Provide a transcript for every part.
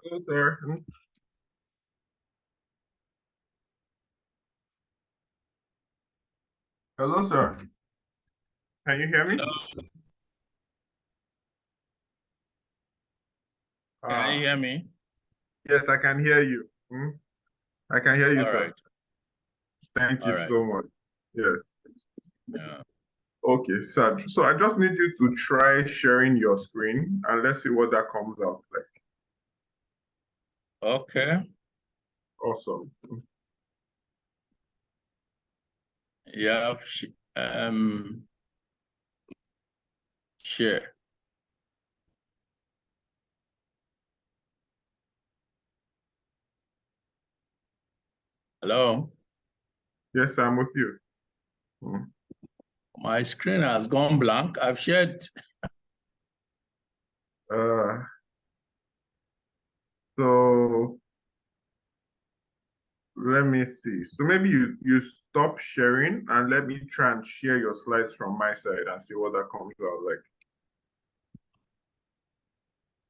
Hello, sir. Hello, sir. Can you hear me? Can you hear me? Yes, I can hear you. I can hear you, All sir. right. Thank you so much. Yes. Yeah. Okay, sir. So I just need you to try sharing your screen and let's see what that comes out like. Okay. Awesome. Yeah. Share. Hello. Yes, I'm with you. My screen has gone blank. I've shared. So let me see. So maybe you stop sharing and let me try and share your slides from my side and see what that comes out like.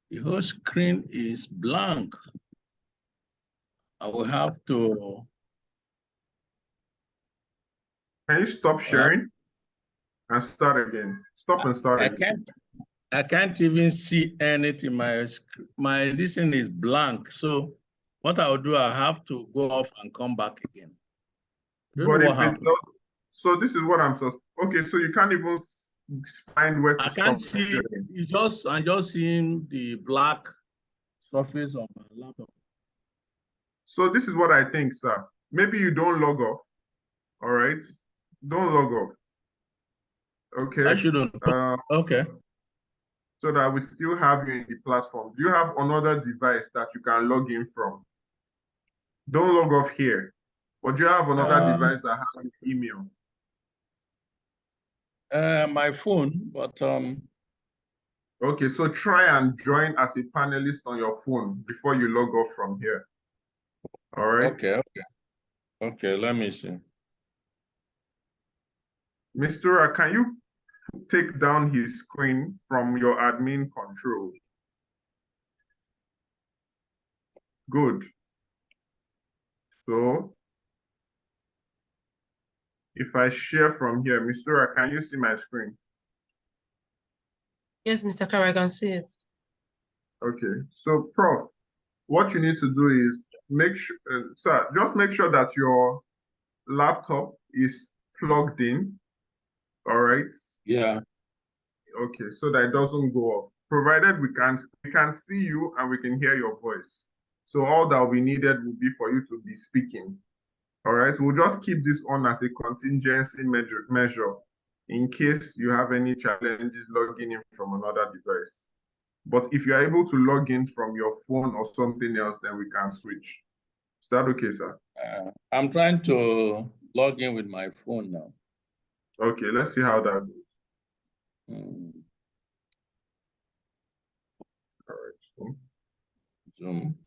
The whole screen is blank. I will have to. Can you stop sharing and start again? Stop and start again. I can't even see anything. My this thing is blank. So what I'll do, I have to go off and come back again. Don't know what happened. So this is what I'm so okay. So you can't even find where to I can't see. I'm just seeing the black surface of my laptop. So this is what I think, sir. Maybe you don't log off. All right, don't log off. Okay. I shouldn't. Okay. So that we still have you in the platform. Do you have another device that you can log in from? Don't log off here. But do you have another device that has email? My phone, but Okay, so try and join as a panelist on your phone before you log off from here. All right. Okay, let me see. Mr. Can you take down his screen from your admin control? Good. So if I share from here, Mr. Can you see my screen? Yes, Mr. Kara, I can see it. Okay, so Prof, what you need to do is make sure, sir, just make sure that your laptop is plugged in. All right. Yeah. Okay, so that it doesn't go off. Provided we can see you and we can hear your voice. So all that will be needed will be for you to be speaking. All right, we'll just keep this on as a contingency measure in case you have any challenges logging in from another device. But if you're able to log in from your phone or something else, then we can switch. Is that okay, sir? I'm trying to log in with my phone now. Okay, let's see how that goes. All right. So. Zoom.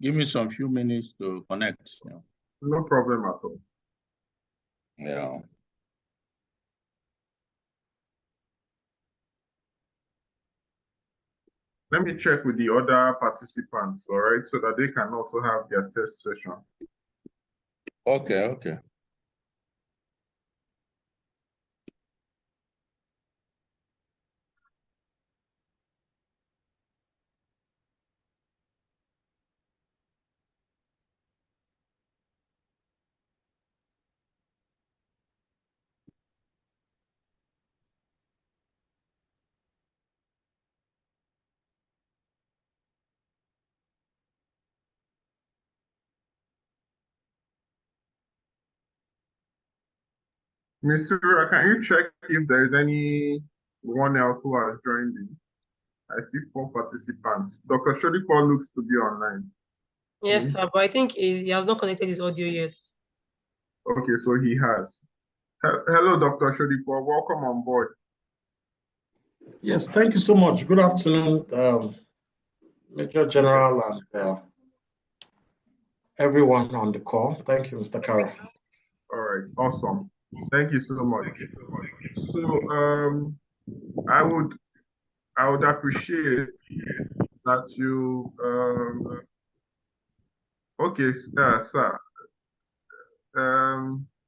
Give me some few minutes to connect. You know. No problem at all. Yeah. Let me check with the other participants, all right, so that they can also have their test session. Okay. Mr. Can you check if there is anyone else who has joined in? I see 4 participants. Dr. Sodipo looks to be online. Yes, sir, but I think he has not connected his audio yet. Okay, so he has. Hello, Dr. Sodipo. Welcome on board. Yes, thank you so much. Good afternoon, Major General and everyone on the call. Thank you, Mr. Kara. All right, awesome. Thank you so much. So I would appreciate that you okay, sir.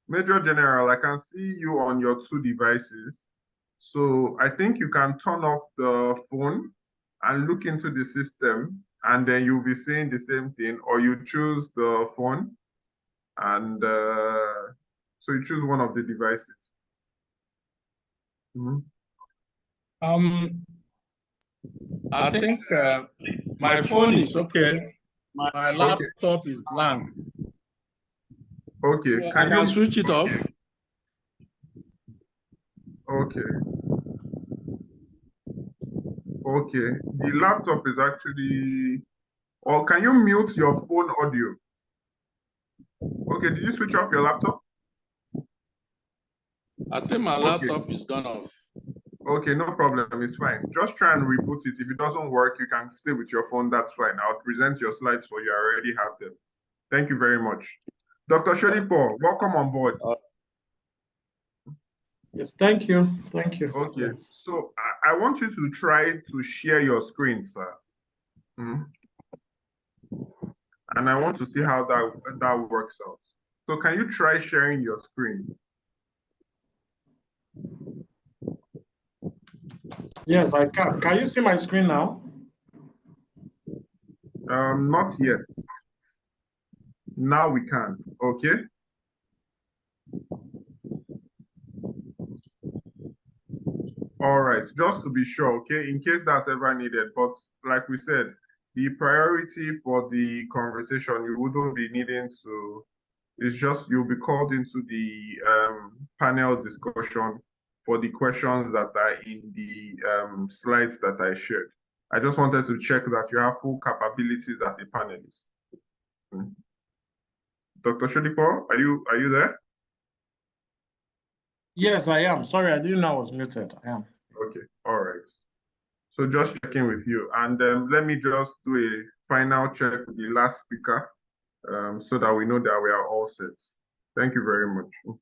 Major General, I can see you on your two devices. So I think you can turn off the phone and look into the system, and then you'll be seeing the same thing, or you choose the phone, and so you choose one of the devices. I think my phone is okay. My laptop is blank. Okay, I can switch it off. Okay. Okay, the laptop is actually, or can you mute your phone audio? Okay, did you switch off your laptop? I think my laptop is gone off. Okay, no problem, it's fine. Just try and reboot it. If it doesn't work, you can stay with your phone, that's fine. I'll present your slides for you, I already have them. Thank you very much. Dr. Sodipo, welcome on board. Yes, thank you. Thank you. Okay, yes. So I want you to try to share your screen, sir. And I want to see how that works out. So can you try sharing your screen? Yes, I can. Can you see my screen now? Not yet. Now we can, okay? All right, just to be sure, okay, in case that's ever needed. But like we said, the priority for the conversation, you wouldn't be needing to, it's just you'll be called into the panel discussion for the questions that are in the slides that I shared. I just wanted to check that you have full capabilities as a panelist. Dr. Sodipo, are you there? Yes, I am. Sorry, I didn't know I was muted. I am. Okay, all right. So just checking with you. And let me just do a final check with the last speaker so that we know that we are all set. Thank you very much.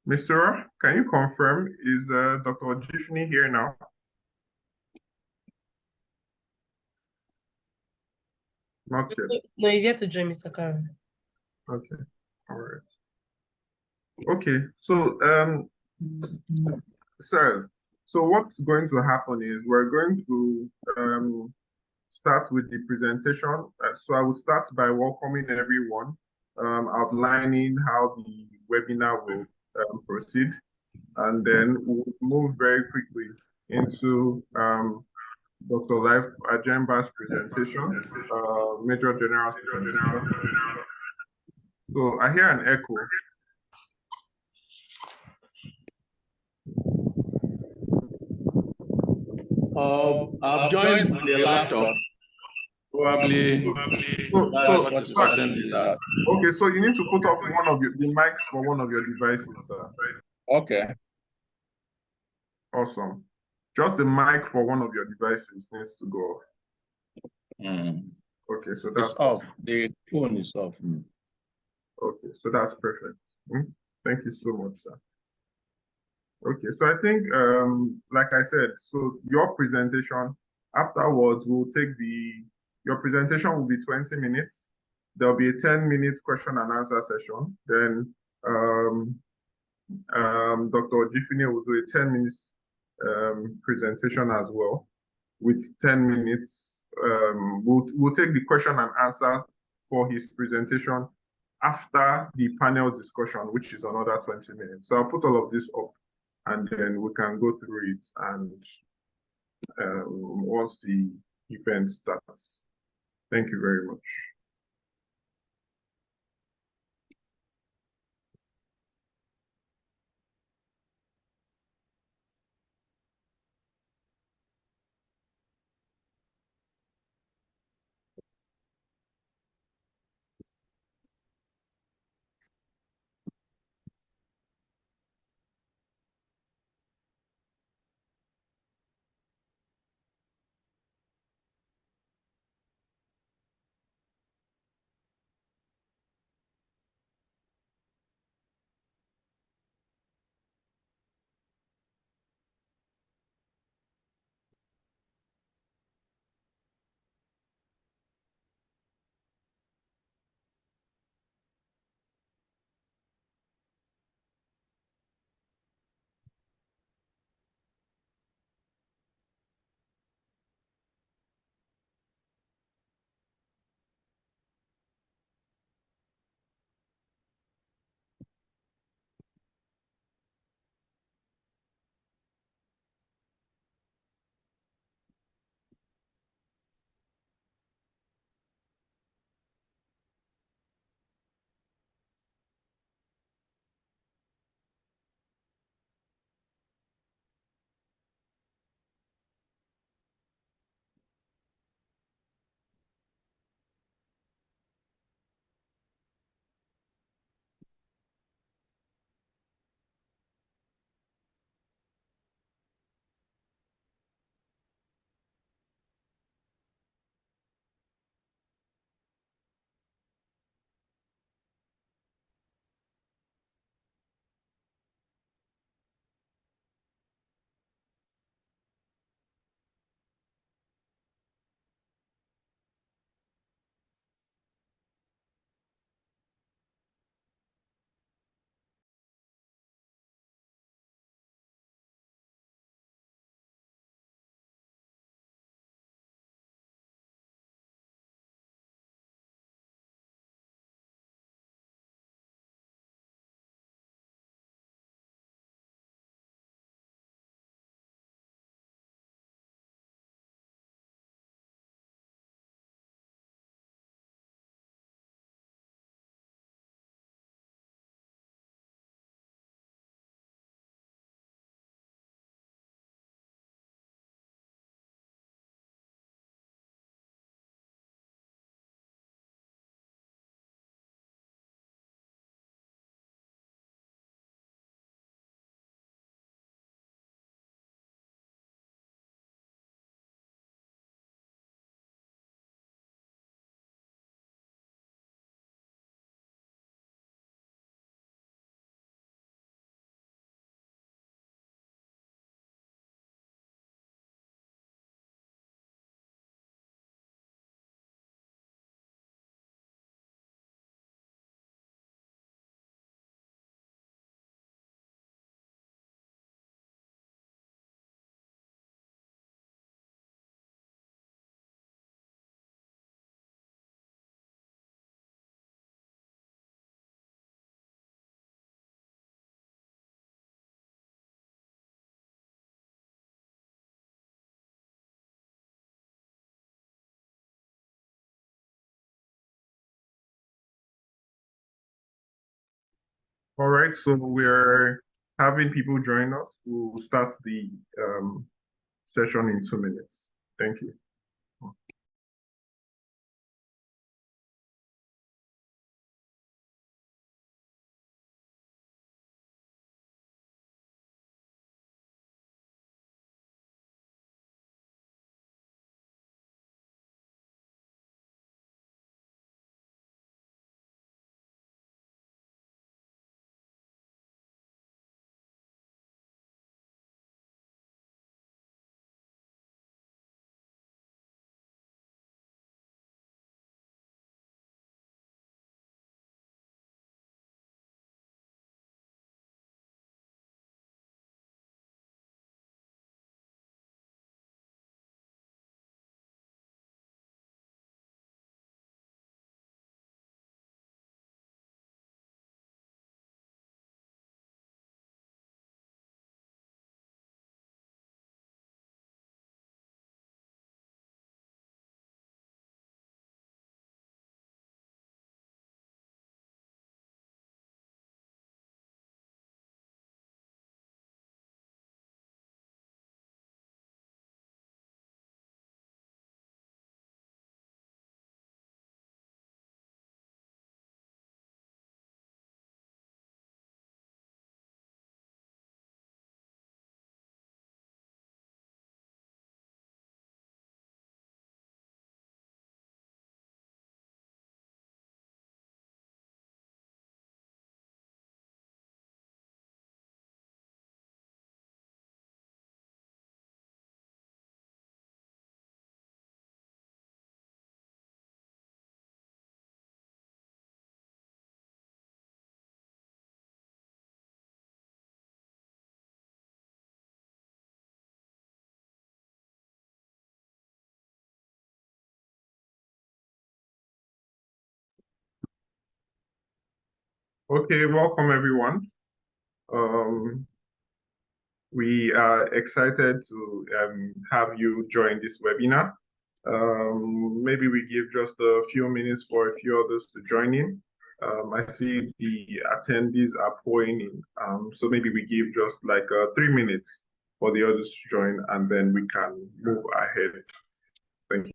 Mr. Can you confirm, is Dr. Ojifini here now? Not yet. No, he's yet to join, Mr. Karen. Okay, all right. Okay, so sirs, so what's going to happen is we're going to start with the presentation. So I will start by welcoming everyone, outlining how the webinar will proceed, and then we'll move very quickly into Dr. Life Ejemba's presentation, Major General's presentation. So I hear an echo. I've joined on the laptop. Probably that's what is causing that. Okay, so you need to put off one of the mics for one of your devices, sir. Okay. Awesome. Just the mic for one of your devices needs to go off. Okay, so that's It's off. The phone is off. Okay, so that's perfect. Thank you so much, sir. Okay, so I think, like I said, so your presentation, afterwards, your presentation will be 20 minutes. There'll be a 10 minutes question and answer session. Then Dr. Ojifini will do a 10 minutes presentation as well. With 10 minutes, we'll take the question and answer for his presentation after the panel discussion, which is another 20 minutes. So I'll put all of this up, and then we can go through it, and once the event starts. Thank you very much. All right, so we're having people join us. We'll start the session in 2 minutes. Thank you. Okay, welcome everyone. We are excited to have you join this webinar. Maybe we give just a few minutes for a few others to join in. I see the attendees are pouring in, so maybe we give just like 3 minutes for the others to join, and then we can move ahead. Thank you.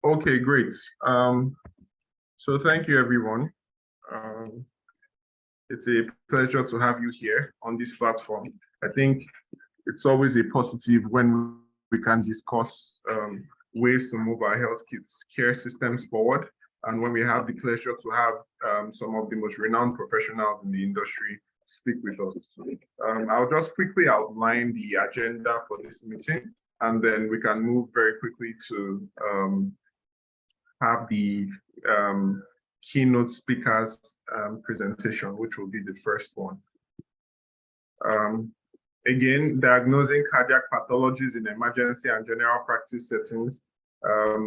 Okay, great. So thank you, everyone. It's a pleasure to have you here on this platform. I think it's always a positive when we can discuss ways to move our healthcare systems forward, and when we have the pleasure to have some of the most renowned professionals in the industry speak with us. I'll just quickly outline the agenda for this meeting, and then we can move very quickly to have the keynote speakers presentation, which will be the first one. Again, diagnosing cardiac pathologies in emergency and general practice settings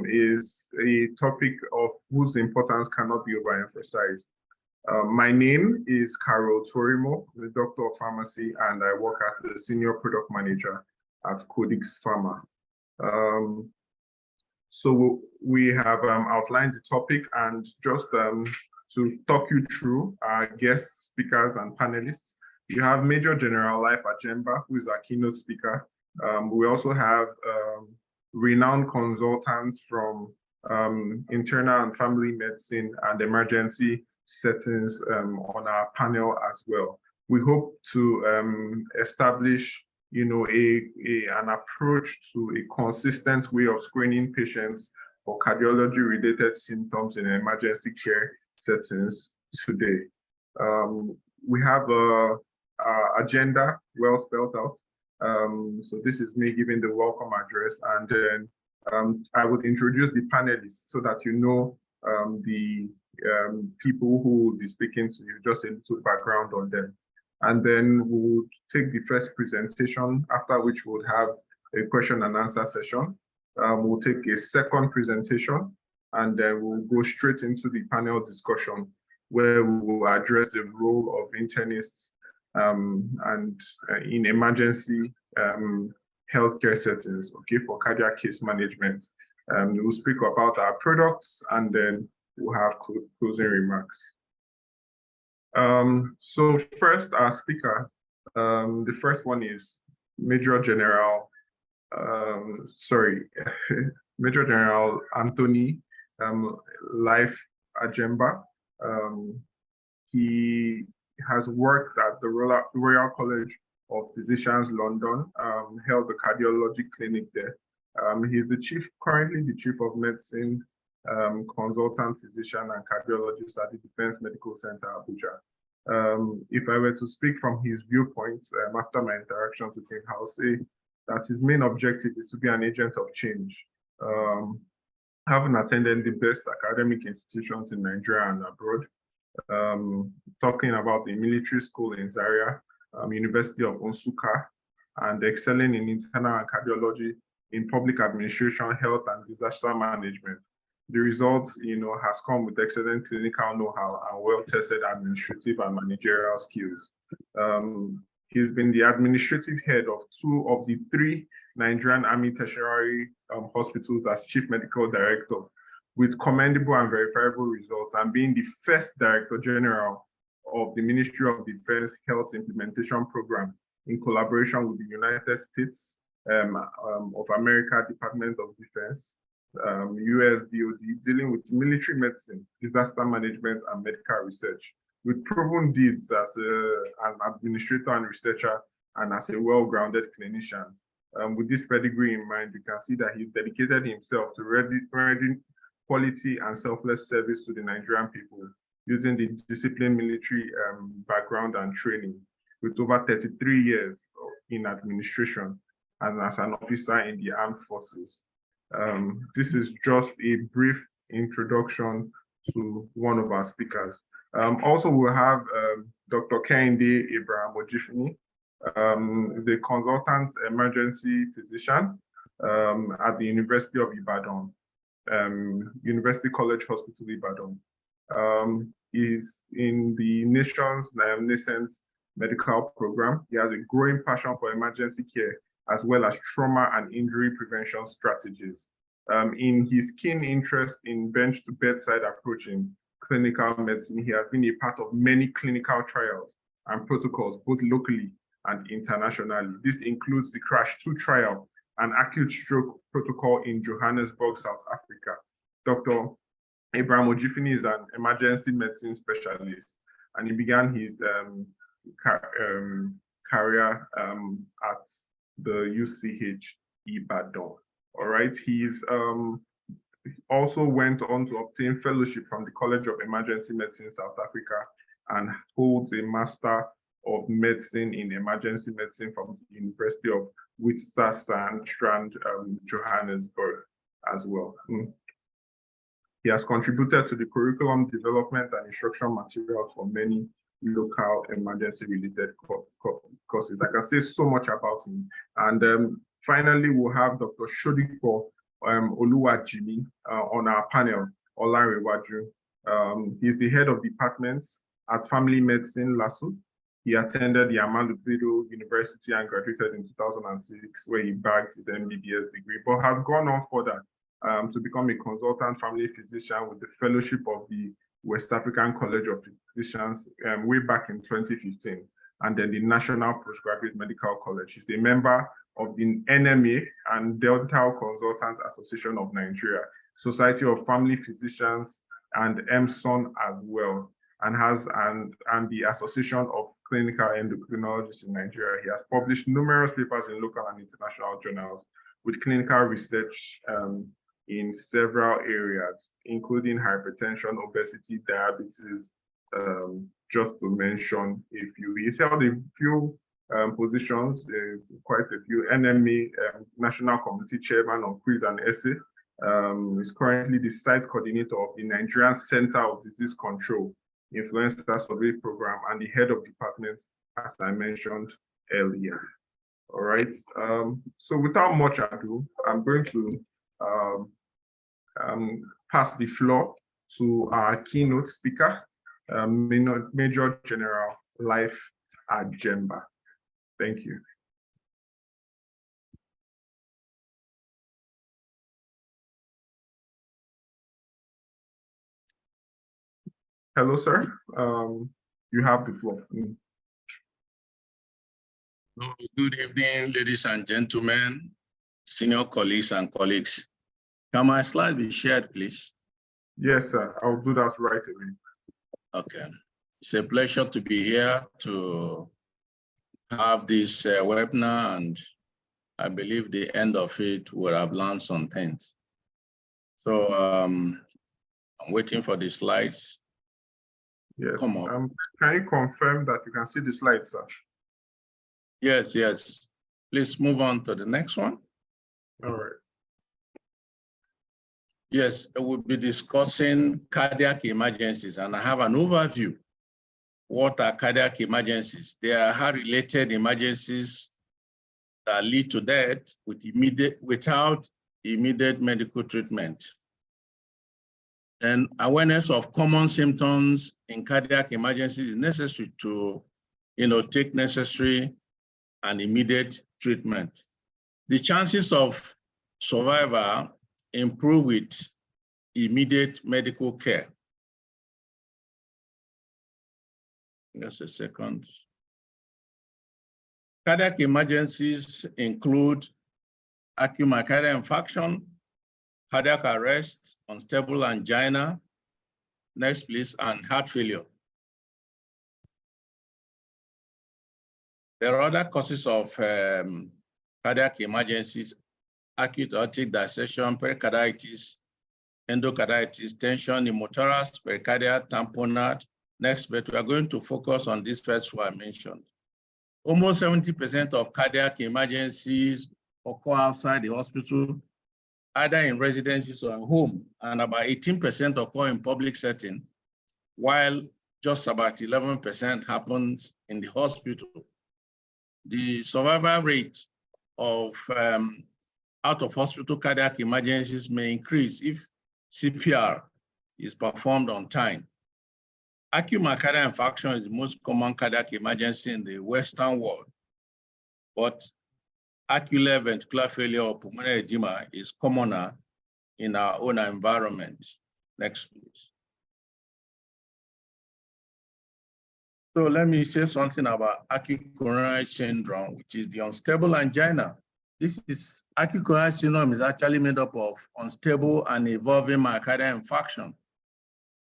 is a topic of whose importance cannot be overemphasized. My name is Carol Torimo, the Doctor of Pharmacy, and I work as the Senior Product Manager at Codex Pharma. So we have outlined the topic, and just to talk you through our guest speakers and panelists, you have Major General Life Ejemba, who is our keynote speaker. We also have renowned consultants from internal and family medicine and emergency settings on our panel as well. We hope to establish, an approach to a consistent way of screening patients for cardiology-related symptoms in emergency care settings today. We have a agenda well spelled out. So this is me giving the welcome address, and then I would introduce the panelists so that you know the people who will be speaking to you, just a little background on them. And then we'll take the first presentation, after which we'll have a question and answer session. We'll take a second presentation, and then we'll go straight into the panel discussion, where we will address the role of internists and in emergency healthcare settings, for cardiac case management. We'll speak about our products, and then we'll have closing remarks. So first, our speaker, the first one is Major General Anthony Life Ejemba. He has worked at the Royal College of Physicians, London, held the cardiology clinic there. He's currently the Chief of Medicine, consultant physician and cardiologist at the Defense Medical Center, Abuja. If I were to speak from his viewpoint, after my interactions with him, I'll say that his main objective is to be an agent of change. Having attended the best academic institutions in Nigeria and abroad, talking about the military school in Zaria, University of Nsukka, and excelling in internal and cardiology, in public administration, health, and disaster management. The results, has come with excellent clinical know-how and well-tested administrative and managerial skills. He's been the administrative head of 2 of the 3 Nigerian Army tertiary hospitals as Chief Medical Director, with commendable and verifiable results, and being the first Director General of the Ministry of Defense Health Implementation Program in collaboration with the United States of America Department of Defense, US DOD, dealing with military medicine, disaster management, and medical research, with proven deeds as an administrator and researcher, and as a well-grounded clinician. With this pedigree in mind, you can see that he dedicated himself to rendering quality and selfless service to the Nigerian people, using the disciplined military background and training, with over 33 years in administration and as an officer in the armed forces. This is just a brief introduction to one of our speakers. Also, we'll have Dr. Kehinde Ojifini, is a consultant emergency physician at the University of Ibadan, University College Hospital Ibadan. He's in the nation's nascent medical program. He has a growing passion for emergency care, as well as trauma and injury prevention strategies. In his keen interest in bench to bedside approach in clinical medicine, he has been a part of many clinical trials and protocols, both locally and internationally. This includes the CRASH-2 trial and acute stroke protocol in Johannesburg, South Africa. Dr. Ojifini is an emergency medicine specialist and he began his career at the UCH Ibadan. All right, he's also went on to obtain fellowship from the College of Emergency Medicine, South Africa, and holds a Master of Medicine in Emergency Medicine from the University of Witwatersrand, Johannesburg as well. He has contributed to the curriculum development and instructional materials for many local emergency-related courses. I can say so much about him. And finally, we'll have Dr. Sodipo Oluwajimi on our panel, Olanrewaju. He's the head of departments at Family Medicine, LASUTH. He attended the Ahmadu Bello University and graduated in 2006, where he bagged his MBBS degree, but has gone on further to become a consultant family physician with the fellowship of the West African College of Physicians way back in 2015, and then the National Postgraduate Medical College. He's a member of the NMA and Dental Consultants Association of Nigeria, Society of Family Physicians, and EMSON as well, and has and the Association of Clinical Endocrinologists in Nigeria. He has published numerous papers in local and international journals with clinical research in several areas, including hypertension, obesity, diabetes, just to mention a few. He's held a few positions, quite a few. NME, National Committee Chairman on Quiz and Essay. Is currently the site coordinator of the Nigerian Center of Disease Control Influenza Survey Program and the head of departments, as I mentioned earlier. All right. So without much ado, I'm going to pass the floor to our keynote speaker, Major General Life Ejemba. Thank you. Hello, sir. You have the floor. Good evening, ladies and gentlemen, senior colleagues and colleagues. Can my slide be shared, please? Yes, sir. I'll do that right away. Okay. It's a pleasure to be here to have this webinar, and I believe the end of it will have learned some things. So I'm waiting for the slides. Yes. Come on. Can you confirm that you can see the slides, sir? Yes, yes. Please move on to the next one. All right. Yes, we'll be discussing cardiac emergencies, and I have an overview. What are cardiac emergencies? They are heart-related emergencies that lead to death without immediate medical treatment. And awareness of common symptoms in cardiac emergencies is necessary to, take necessary and immediate treatment. The chances of survival improve with immediate medical care. Just a second. Cardiac emergencies include acute myocardial infarction, cardiac arrest, unstable angina, next please, and heart failure. There are other causes of cardiac emergencies: acute aortic dissection, pericarditis, endocarditis, tension, pneumothorax, pericardial tamponade. Next, but we are going to focus on this first four I mentioned. Almost 70% of cardiac emergencies occur outside the hospital, either in residences or at home, and about 18% occur in public setting, while just about 11% happens in the hospital. The survival rate of out-of-hospital cardiac emergencies may increase if CPR is performed on time. Acute myocardial infarction is the most common cardiac emergency in the Western world, but acular ventricular failure or pulmonary edema is commoner in our own environment. Next, please. So let me say something about acute coronary syndrome, which is the unstable angina. This is acute coronary syndrome is actually made up of unstable and evolving myocardial infarction.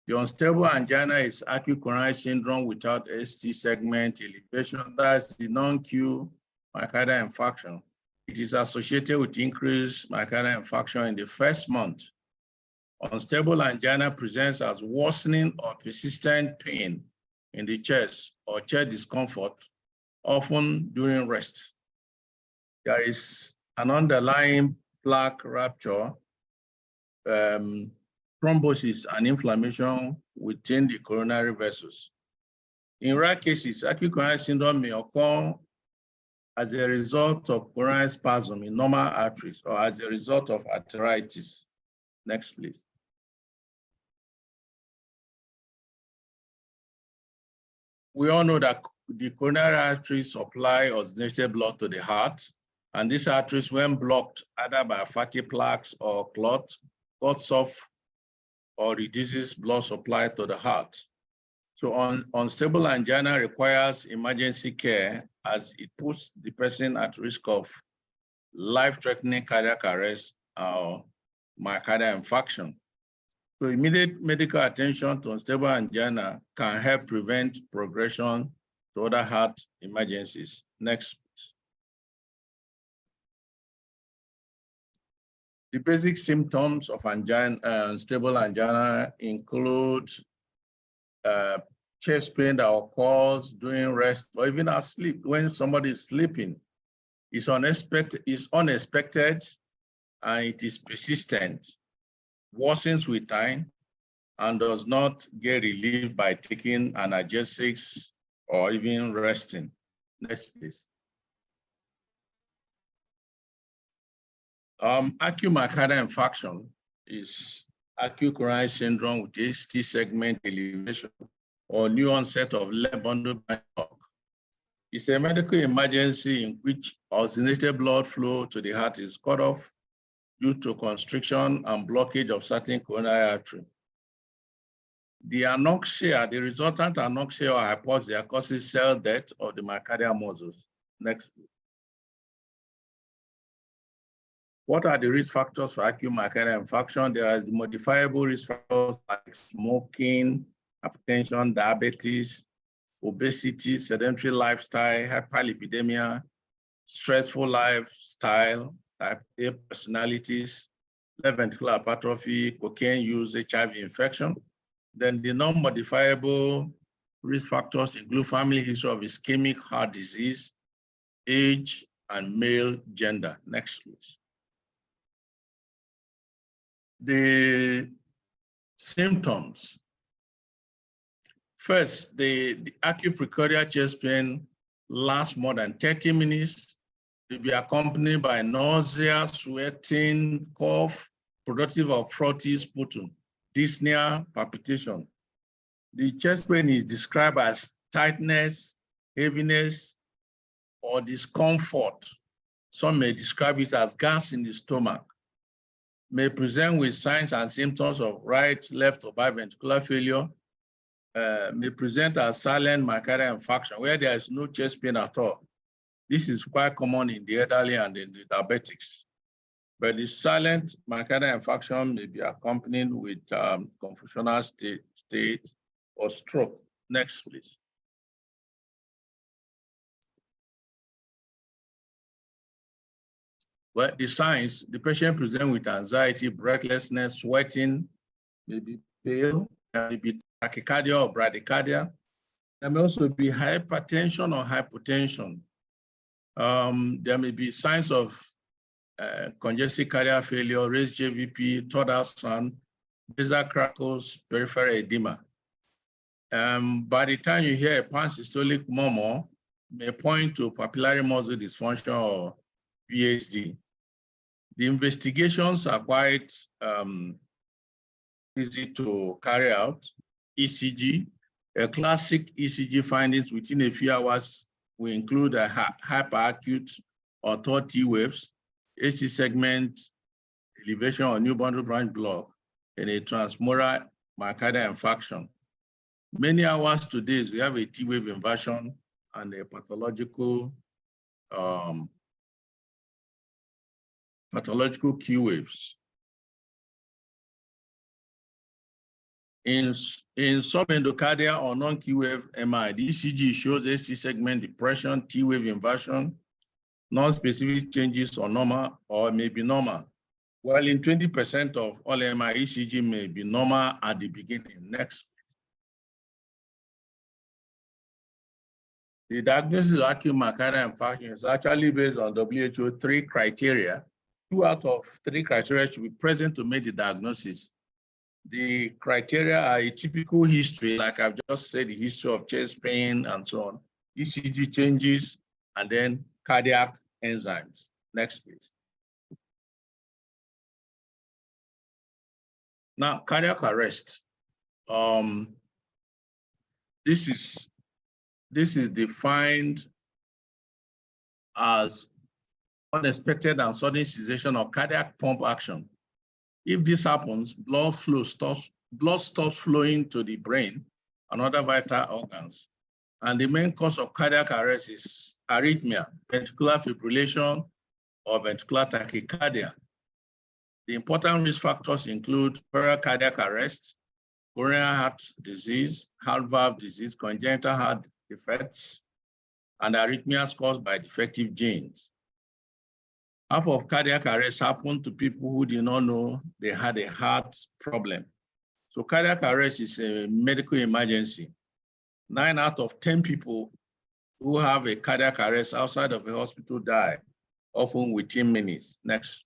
The unstable angina is acute coronary syndrome without ST segment elevation. That's the non-Q myocardial infarction. It is associated with increased myocardial infarction in the first month. Unstable angina presents as worsening or persistent pain in the chest or chest discomfort, often during rest. There is an underlying plaque rupture, thrombosis, and inflammation within the coronary vessels. In rare cases, acute coronary syndrome may occur as a result of coronary spasm in normal arteries or as a result of arteritis. Next, please. We all know that the coronary arteries supply oxygenated blood to the heart, and these arteries, when blocked either by fatty plaques or clot, cuts off or reduces blood supply to the heart. So unstable angina requires emergency care as it puts the person at risk of life-threatening cardiac arrest or myocardial infarction. So immediate medical attention to unstable angina can help prevent progression to other heart emergencies. Next, please. The basic symptoms of angina, unstable angina include chest pain that occurs during rest or even asleep. When somebody is sleeping, it's unexpected, and it is persistent, worsens with time, and does not get relief by taking analgesics or even resting. Next, please. Acute myocardial infarction is acute coronary syndrome with ST segment elevation or new onset of left bundle branch block. It's a medical emergency in which oxygenated blood flow to the heart is cut off due to constriction and blockage of certain coronary artery. The anoxia, the resultant anoxia or hypoxia causes cell death of the myocardial muscles. Next. What are the risk factors for acute myocardial infarction? There are the modifiable risk factors like smoking, hypertension, diabetes, obesity, sedentary lifestyle, hyperlipidemia, stressful lifestyle, type A personalities, left ventricular hypertrophy, cocaine use, HIV infection. Then the non-modifiable risk factors include family history of ischemic heart disease, age, and male gender. Next, please. The symptoms. First, the acute precordial chest pain lasts more than 30 minutes. It will be accompanied by nausea, sweating, cough, productive of frothy sputum, dyspnea, palpitation. The chest pain is described as tightness, heaviness, or discomfort. Some may describe it as gas in the stomach. May present with signs and symptoms of right, left, or biventricular failure. May present as silent myocardial infarction where there is no chest pain at all. This is quite common in the elderly and in the diabetics. But the silent myocardial infarction may be accompanied with confusional state or stroke. Next, please. Well, the signs, the patient presents with anxiety, breathlessness, sweating, may be pale, may be tachycardia or bradycardia. There may also be hypertension or hypotension. There may be signs of congestive cardiac failure, raised JVP, third ultrasound, basal crackles, peripheral edema. By the time you hear a pansystolic murmur, may point to papillary muscle dysfunction or VHD. The investigations are quite easy to carry out. ECG, a classic ECG findings within a few hours will include a hyperacute or third T waves, AC segment elevation or new bundle branch block, and a transmural myocardial infarction. Many hours to days, we have a T wave inversion and a pathological Q waves. In subendocardial or non-Q wave MI, the ECG shows AC segment depression, T wave inversion, non-specific changes or normal or may be normal. While in 20% of all MI, ECG may be normal at the beginning. Next. The diagnosis of acute myocardial infarction is actually based on WHO 3 criteria. 2 out of 3 criteria should be present to make the diagnosis. The criteria are a typical history, like I've just said, the history of chest pain and so on, ECG changes, and then cardiac enzymes. Next, please. Now, cardiac arrest. This is defined as unexpected and sudden cessation of cardiac pump action. If this happens, blood stops flowing to the brain and other vital organs. And the main cause of cardiac arrest is arrhythmia, ventricular fibrillation, or ventricular tachycardia. The important risk factors include pericardiac arrest, coronary heart disease, heart valve disease, congenital heart defects, and arrhythmias caused by defective genes. Half of cardiac arrest happened to people who did not know they had a heart problem. So cardiac arrest is a medical emergency. 9 out of 10 people who have a cardiac arrest outside of a hospital die, often within minutes. Next.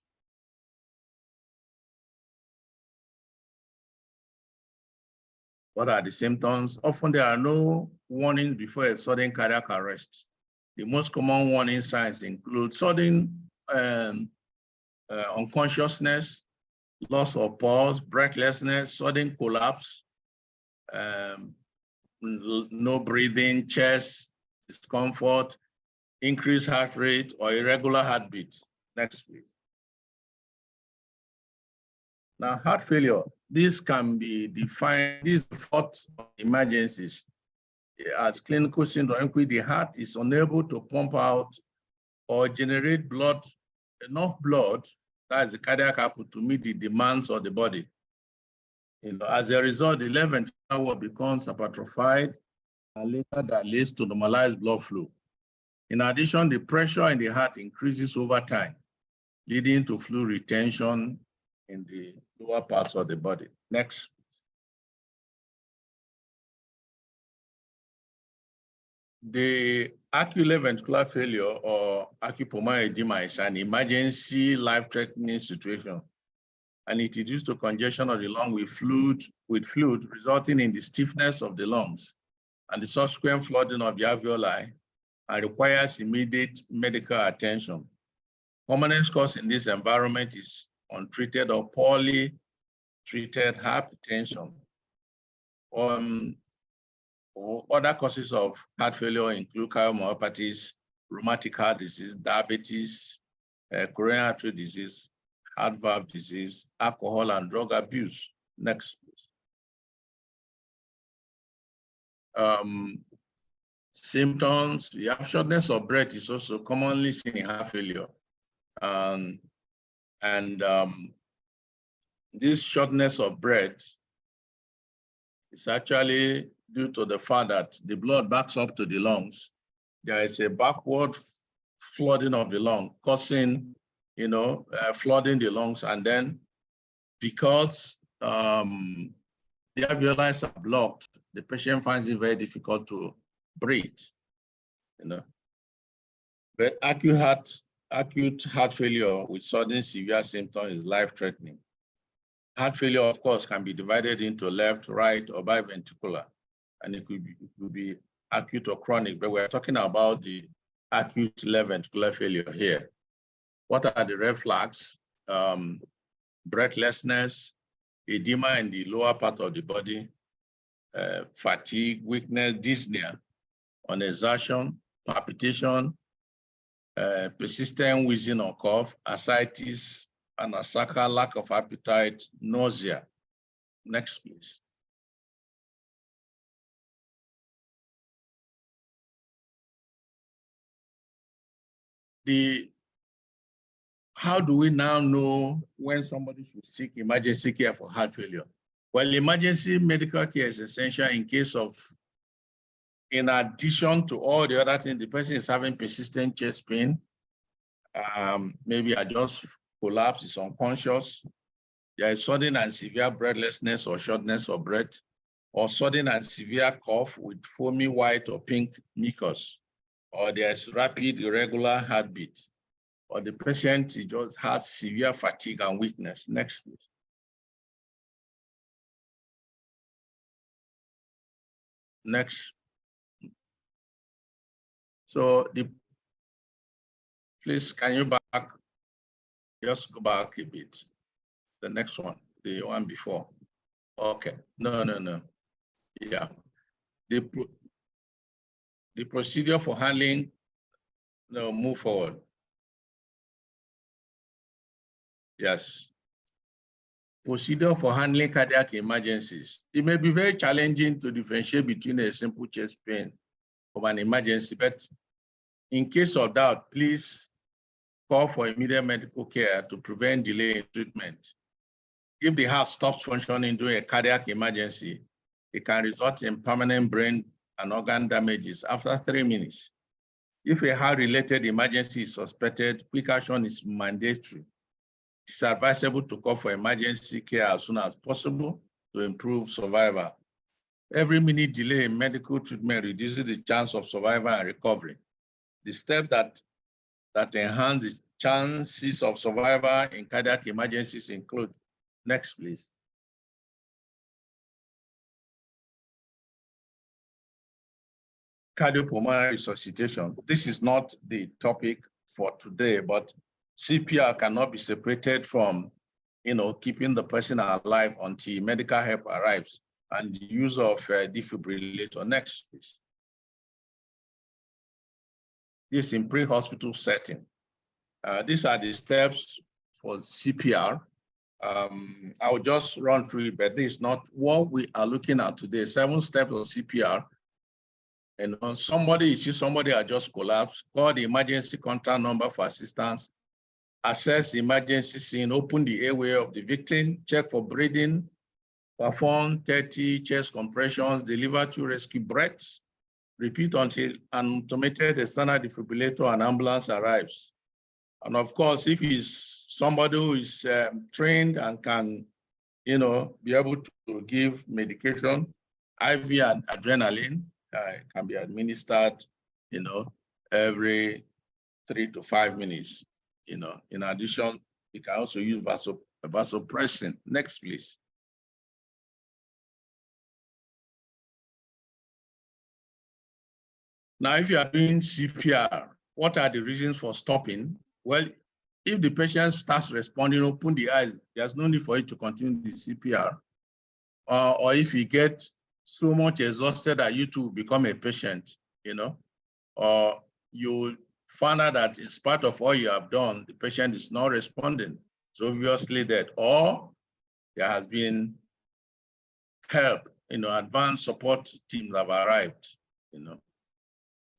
What are the symptoms? Often there are no warnings before a sudden cardiac arrest. The most common warning signs include sudden unconsciousness, loss of pulse, breathlessness, sudden collapse, no breathing, chest discomfort, increased heart rate, or irregular heartbeat. Next, please. Now, heart failure. This can be defined, this is the fourth emergencies. As clinical syndrome, in which the heart is unable to pump out or generate blood, enough blood, that is the cardiac output, to meet the demands of the body. As a result, the left ventricular wall becomes hypertrophied, and later that leads to normalized blood flow. In addition, the pressure in the heart increases over time, leading to fluid retention in the lower parts of the body. Next. The acute left ventricular failure or acute pulmonary edema is an emergency life-threatening situation, and it is due to congestion of the lung with fluid, resulting in the stiffness of the lungs and the subsequent flooding of the alveoli, and requires immediate medical attention. Commonest cause in this environment is untreated or poorly treated hypertension. Other causes of heart failure include cardiomyopathies, rheumatic heart disease, diabetes, coronary artery disease, heart valve disease, alcohol and drug abuse. Next, please. Symptoms, you have shortness of breath is also commonly seen in heart failure. This shortness of breath is actually due to the fact that the blood backs up to the lungs. There is a backward flooding of the lung, causing, flooding the lungs. And then because the alveoli are blocked, the patient finds it very difficult to breathe. But acute heart failure with sudden severe symptoms is life-threatening. Heart failure, of course, can be divided into left, right, or biventricular, and it could be acute or chronic, but we're talking about the acute left ventricular failure here. What are the red flags? Breathlessness, edema in the lower part of the body, fatigue, weakness, dyspnea on exertion, palpitation, persistent wheezing or cough, ascites, anasaka, lack of appetite, nausea. Next, please. How do we now know when somebody should seek emergency care for heart failure? Well, emergency medical care is essential in case of, in addition to all the other things, the person is having persistent chest pain, maybe I just collapse, is unconscious, there is sudden and severe breathlessness or shortness of breath, or sudden and severe cough with foamy white or pink mucus, or there's rapid irregular heartbeat, or the patient just has severe fatigue and weakness. Next, please. Next. So please, can you just go back a bit? The next one, the one before. Okay, no. Yeah, the procedure for handling, no, move forward. Yes. Procedure for handling cardiac emergencies. It may be very challenging to differentiate between a simple chest pain from an emergency, but in case of doubt, please call for immediate medical care to prevent delay in treatment. If the heart stops functioning during a cardiac emergency, it can result in permanent brain and organ damages after 3 minutes. If a heart-related emergency is suspected, quick action is mandatory. It's advisable to call for emergency care as soon as possible to improve survival. Every minute delay in medical treatment reduces the chance of survival and recovery. The steps that enhance the chances of survival in cardiac emergencies include, next please. Cardiopulmonary resuscitation. This is not the topic for today, but CPR cannot be separated from, keeping the person alive until medical help arrives, and the use of defibrillator. Next, please. This in pre-hospital setting. These are the steps for CPR. I'll just run through it, but this is not what we are looking at today. 7 steps of CPR. And when somebody has just collapsed, call the emergency contact number for assistance, assess the emergency scene, open the airway of the victim, check for breathing, perform 30 chest compressions, deliver 2 rescue breaths, repeat until an automated external defibrillator and ambulance arrives. And of course, if he's somebody who is trained and can, be able to give medication, IV and adrenaline can be administered, every 3 to 5 minutes. In addition, you can also use vasopressin. Next, please. Now, if you are doing CPR, what are the reasons for stopping? Well, if the patient starts responding, open the eyes, there's no need for you to continue the CPR. Or if you get so much exhausted that you too become a patient, or you find out that in spite of all you have done, the patient is not responding. It's obviously that, or there has been help, advanced support teams have arrived,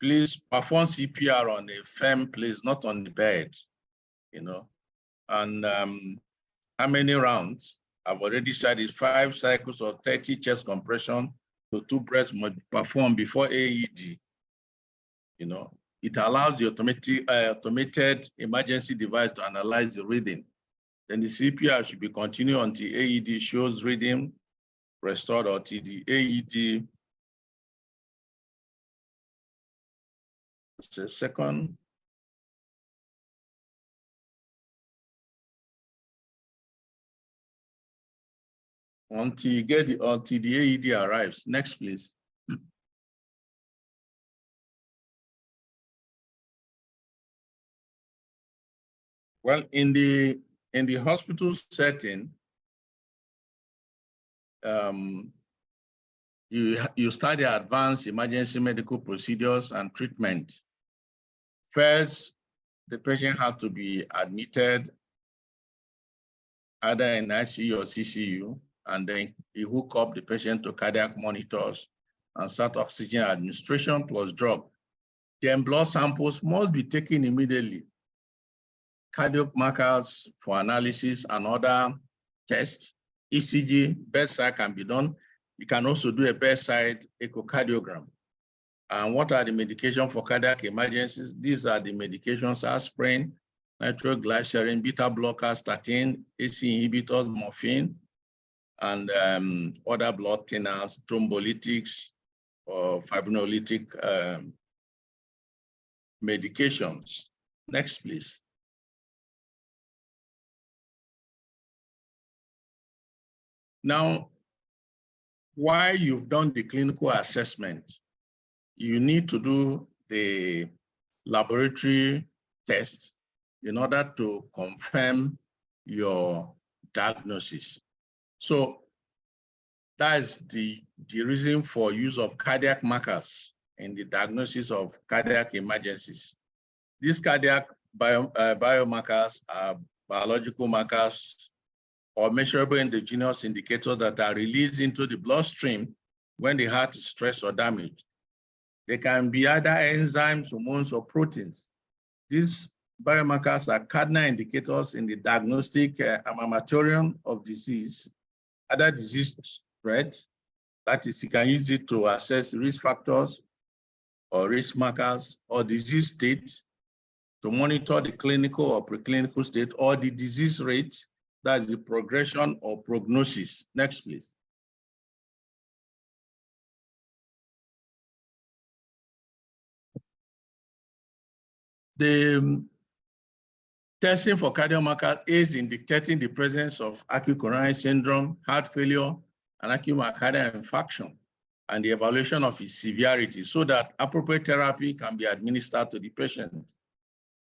Please perform CPR on a firm place, not on the bed, And how many rounds? I've already said it's 5 cycles of 30 chest compression to 2 breaths must be performed before AED. It allows the automated emergency device to analyze the reading. Then the CPR should be continued until AED shows reading restored or till the AED. Just a second. Until the AED arrives. Next, please. Well, in the hospital setting, you study advanced emergency medical procedures and treatment. First, the patient has to be admitted either in ICU or CCU, and then you hook up the patient to cardiac monitors and start oxygen administration plus drug. Then blood samples must be taken immediately. Cardiac markers for analysis and other tests, ECG, bedside can be done. You can also do a bedside echocardiogram. And what are the medications for cardiac emergencies? These are the medications: aspirin, nitroglycerin, beta blockers, statin, AC inhibitors, morphine, and other blood thinners, thrombolytics, or fibrinolytic medications. Next, please. Now, while you've done the clinical assessment, you need to do the laboratory test in order to confirm your diagnosis. So that is the reason for use of cardiac markers in the diagnosis of cardiac emergencies. These cardiac biomarkers are biological markers or measurable endogenous indicators that are released into the bloodstream when the heart is stressed or damaged. They can be either enzymes, hormones, or proteins. These biomarkers are cardinal indicators in the diagnostic armamentarium of disease, other disease spread. That is, you can use it to assess risk factors or risk markers or disease state, to monitor the clinical or preclinical state, or the disease rate, that's the progression or prognosis. Next, please. The testing for cardiomarker aids in detecting the presence of acute coronary syndrome, heart failure, and acute myocardial infarction, and the evaluation of its severity so that appropriate therapy can be administered to the patient.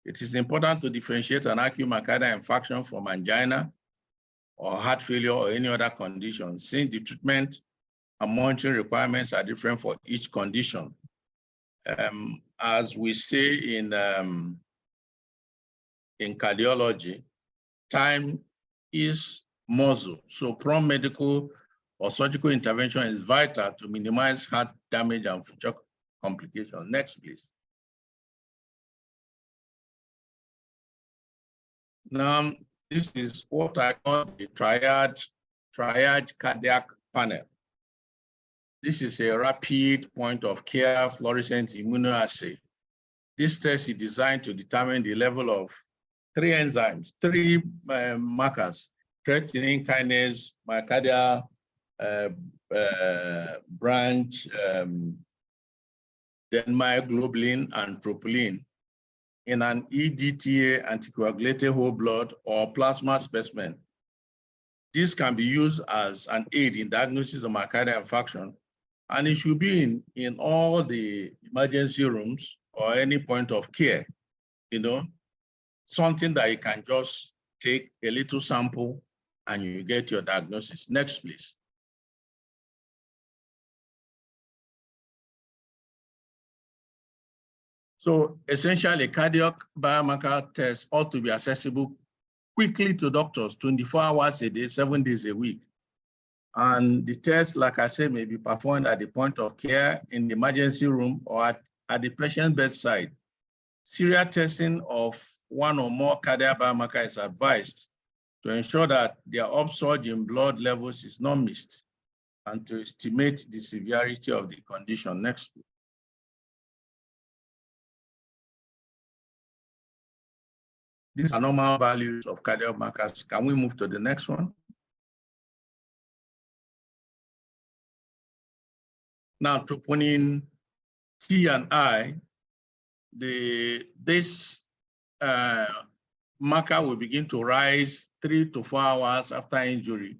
It is important to differentiate an acute myocardial infarction from angina or heart failure or any other condition, since the treatment and monitoring requirements are different for each condition. As we say in cardiology, time is muscle. So prompt medical or surgical intervention is vital to minimize heart damage and future complications. Next, please. Now, this is what I call the triage cardiac panel. This is a rapid point of care fluorescent immunoassay. This test is designed to determine the level of three enzymes, three markers: creatinine kinase, myocardial branch, then myoglobin and troponin in an EDTA anticoagulated whole blood or plasma specimen. This can be used as an aid in diagnosis of myocardial infarction, and it should be in all the emergency rooms or any point of care, something that you can just take a little sample and you get your diagnosis. Next, please. So essentially, cardiac biomarker tests ought to be accessible quickly to doctors 24 hours a day, 7 days a week. And the test, like I said, may be performed at the point of care, in the emergency room, or at the patient's bedside. Serial testing of one or more cardiac biomarkers is advised to ensure that their upsurge in blood levels is not missed and to estimate the severity of the condition. Next. These are normal values of cardiac markers. Can we move to the next one? Now, troponin T and I, this marker will begin to rise 3 to 4 hours after injury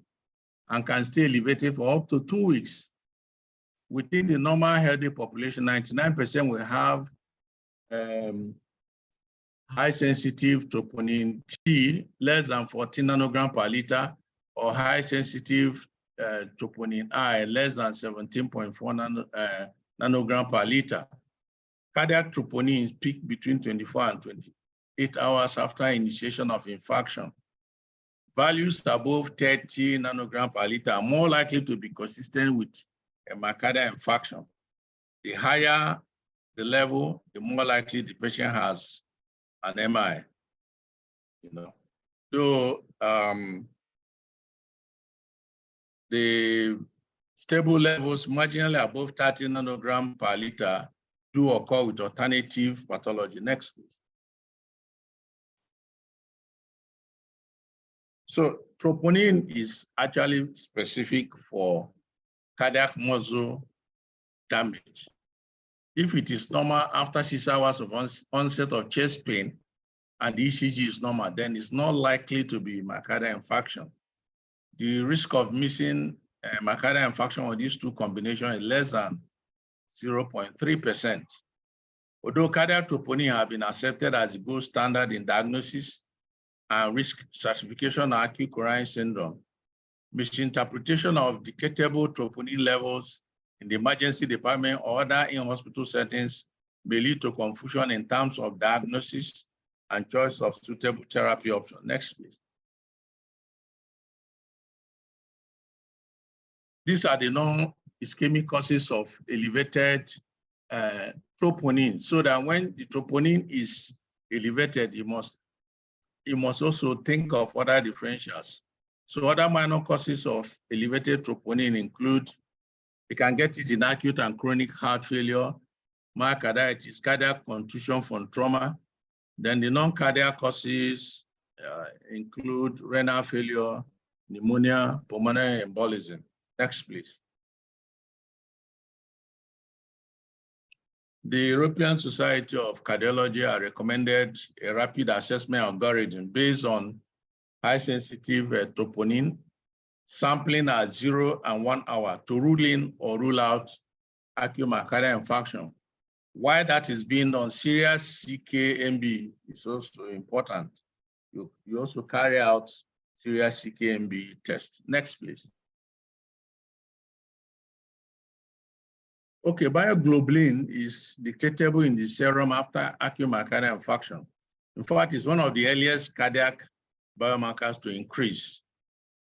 and can stay elevated for up to 2 weeks. Within the normal healthy population, 99% will have high sensitive troponin T, less than 14 nanogram per liter, or high sensitive troponin I, less than 17.4 nanogram per liter. Cardiac troponins peak between 24 and 28 hours after initiation of infarction. Values above 30 nanogram per liter are more likely to be consistent with a myocardial infarction. The higher the level, the more likely the patient has an MI. So the stable levels marginally above 30 nanogram per liter do occur with alternative pathology. Next, please. So troponin is actually specific for cardiac muscle damage. If it is normal after 6 hours of onset of chest pain and the ECG is normal, then it's not likely to be myocardial infarction. The risk of missing myocardial infarction with these two combinations is less than 0.3%. Although cardiac troponin have been accepted as the gold standard in diagnosis and risk stratification of acute coronary syndrome, misinterpretation of detectable troponin levels in the emergency department or other in-hospital settings may lead to confusion in terms of diagnosis and choice of suitable therapy option. Next, please. These are the non-ischemic causes of elevated troponin, so that when the troponin is elevated, you must also think of other differentials. So other minor causes of elevated troponin include, you can get it in acute and chronic heart failure, myocarditis, cardiac contusion from trauma. Then the non-cardiac causes include renal failure, pneumonia, pulmonary embolism. Next, please. The European Society of Cardiology has recommended a rapid assessment algorithm based on high-sensitive troponin, sampling at 0 and 1 hour to rule in or rule out acute myocardial infarction. Why that is being done, serious CKMB is also important. You also carry out serious CKMB test. Next, please. Okay, bioglobulin is detectable in the serum after acute myocardial infarction. In fact, it's one of the earliest cardiac biomarkers to increase,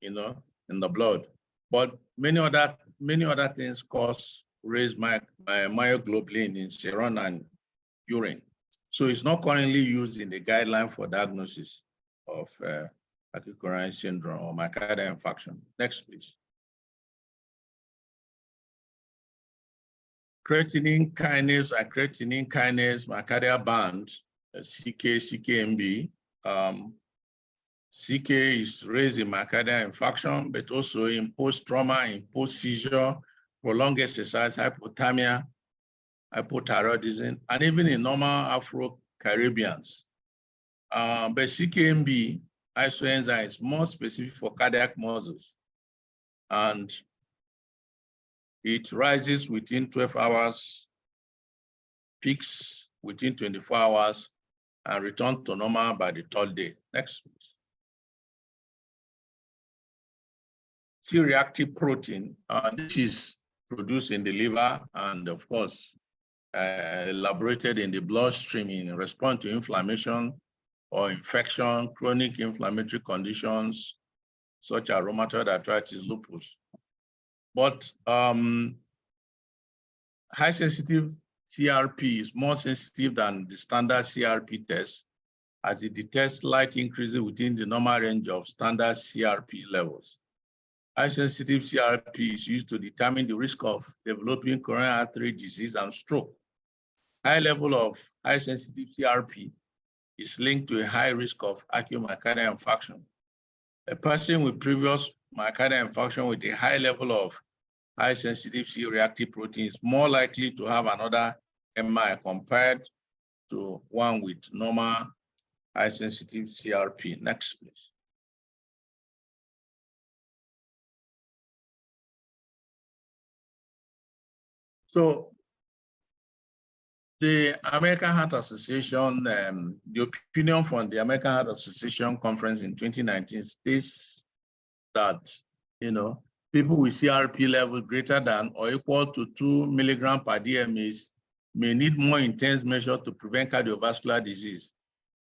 in the blood. But many other things cause raised myoglobulin in serum and urine. So it's not currently used in the guideline for diagnosis of acute coronary syndrome or myocardial infarction. Next, please. Creatinine kinase and creatinine kinase myocardial band, CKMB. CK is raised in myocardial infarction, but also in post-trauma, in post-seizure, prolonged exercise, hypothermia, hypothyroidism, and even in normal Afro-Caribbeans. But CKMB isoenzyme is more specific for cardiac muscles, and it rises within 12 hours, peaks within 24 hours, and returns to normal by the 3rd day. Next, please. C-reactive protein, this is produced in the liver and, of course, elaborated in the bloodstream in response to inflammation or infection, chronic inflammatory conditions, such as rheumatoid arthritis, lupus. But high-sensitive CRP is more sensitive than the standard CRP test, as it detects slight increases within the normal range of standard CRP levels. High-sensitive CRP is used to determine the risk of developing coronary artery disease and stroke. High level of high-sensitive CRP is linked to a high risk of acute myocardial infarction. A person with previous myocardial infarction with a high level of high-sensitive C-reactive protein is more likely to have another MI compared to one with normal high-sensitive CRP. Next, please. So the American Heart Association, the opinion from the American Heart Association conference in 2019 states that, people with CRP level greater than or equal to 2 milligrams per DMA may need more intense measures to prevent cardiovascular disease.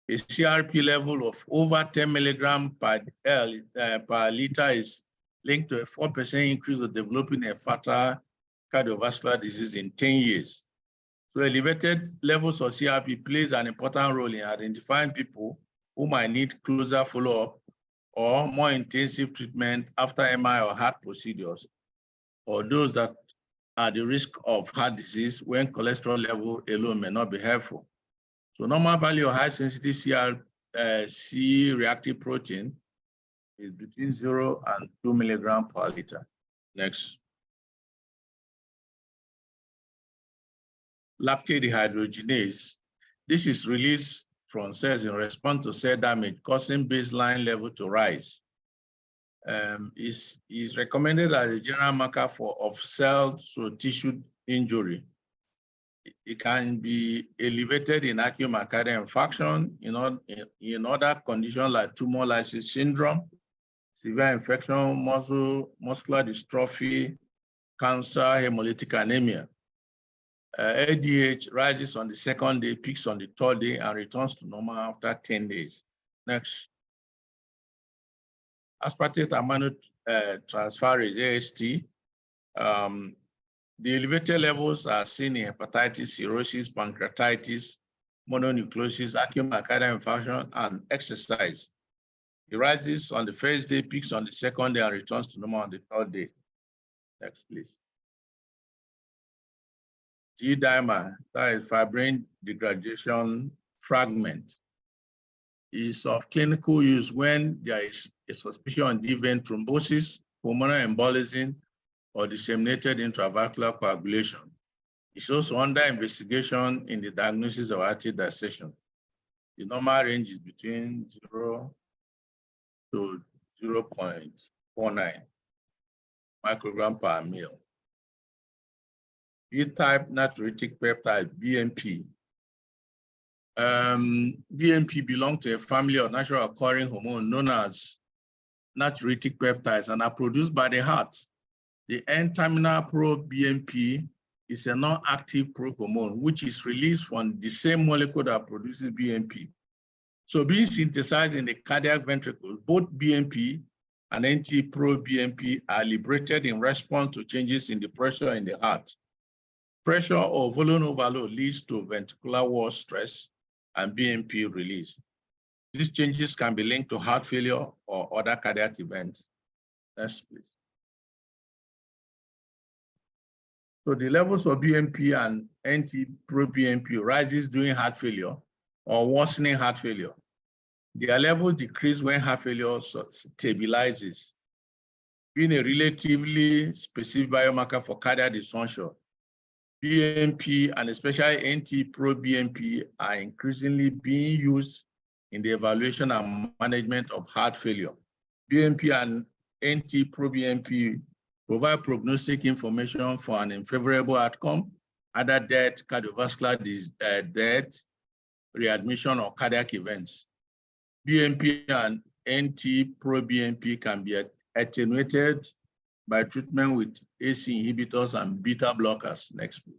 A CRP level of over 10 milligrams per liter is linked to a 4% increase of developing a fatal cardiovascular disease in 10 years. So elevated levels of CRP plays an important role in identifying people who might need closer follow-up or more intensive treatment after MI or heart procedures, or those that are the risk of heart disease when cholesterol level alone may not be helpful. So normal value of high sensitive C-reactive protein is between 0 and 2 milligrams per liter. Next. Lactate dehydrogenase. This is released from cells in response to cell damage, causing baseline level to rise. Is recommended as a general marker of cell or tissue injury. It can be elevated in acute myocardial infarction, in other conditions like tumor lysis syndrome, severe infection, muscular dystrophy, cancer, hemolytic anemia. ADH rises on the second day, peaks on the third day, and returns to normal after 10 days. Next. Aspartate aminotransferase, AST. The elevated levels are seen in hepatitis, cirrhosis, pancreatitis, mononucleosis, acute myocardial infarction, and exercise. It rises on the first day, peaks on the second day, and returns to normal on the third day. Next, please. D-dimer, that is fibrin degradation fragment, is of clinical use when there is a suspicion of deep vein thrombosis, pulmonary embolism, or disseminated intravascular coagulation. It's also under investigation in the diagnosis of aortic dissection. The normal range is between 0 to 0.49 microgram per ml. B-type natriuretic peptide, BMP. BMP belongs to a family of natural occurring hormones known as natriuretic peptides and are produced by the heart. The N-terminal pro-BMP is a non-active pro-hormone, which is released from the same molecule that produces BMP. So being synthesized in the cardiac ventricle, both BMP and NT-pro-BMP are liberated in response to changes in the pressure in the heart. Pressure or volume overload leads to ventricular wall stress and BMP release. These changes can be linked to heart failure or other cardiac events. Next, please. So the levels of BMP and NT-pro-BMP rises during heart failure or worsening heart failure. Their levels decrease when heart failure stabilizes. Being a relatively specific biomarker for cardiac dysfunction, BMP and especially NT-pro-BMP are increasingly being used in the evaluation and management of heart failure. BMP and NT-pro-BMP provide prognostic information for an unfavorable outcome, either death, cardiovascular death, readmission, or cardiac events. BMP and NT-pro-BMP can be attenuated by treatment with AC inhibitors and beta blockers. Next, please.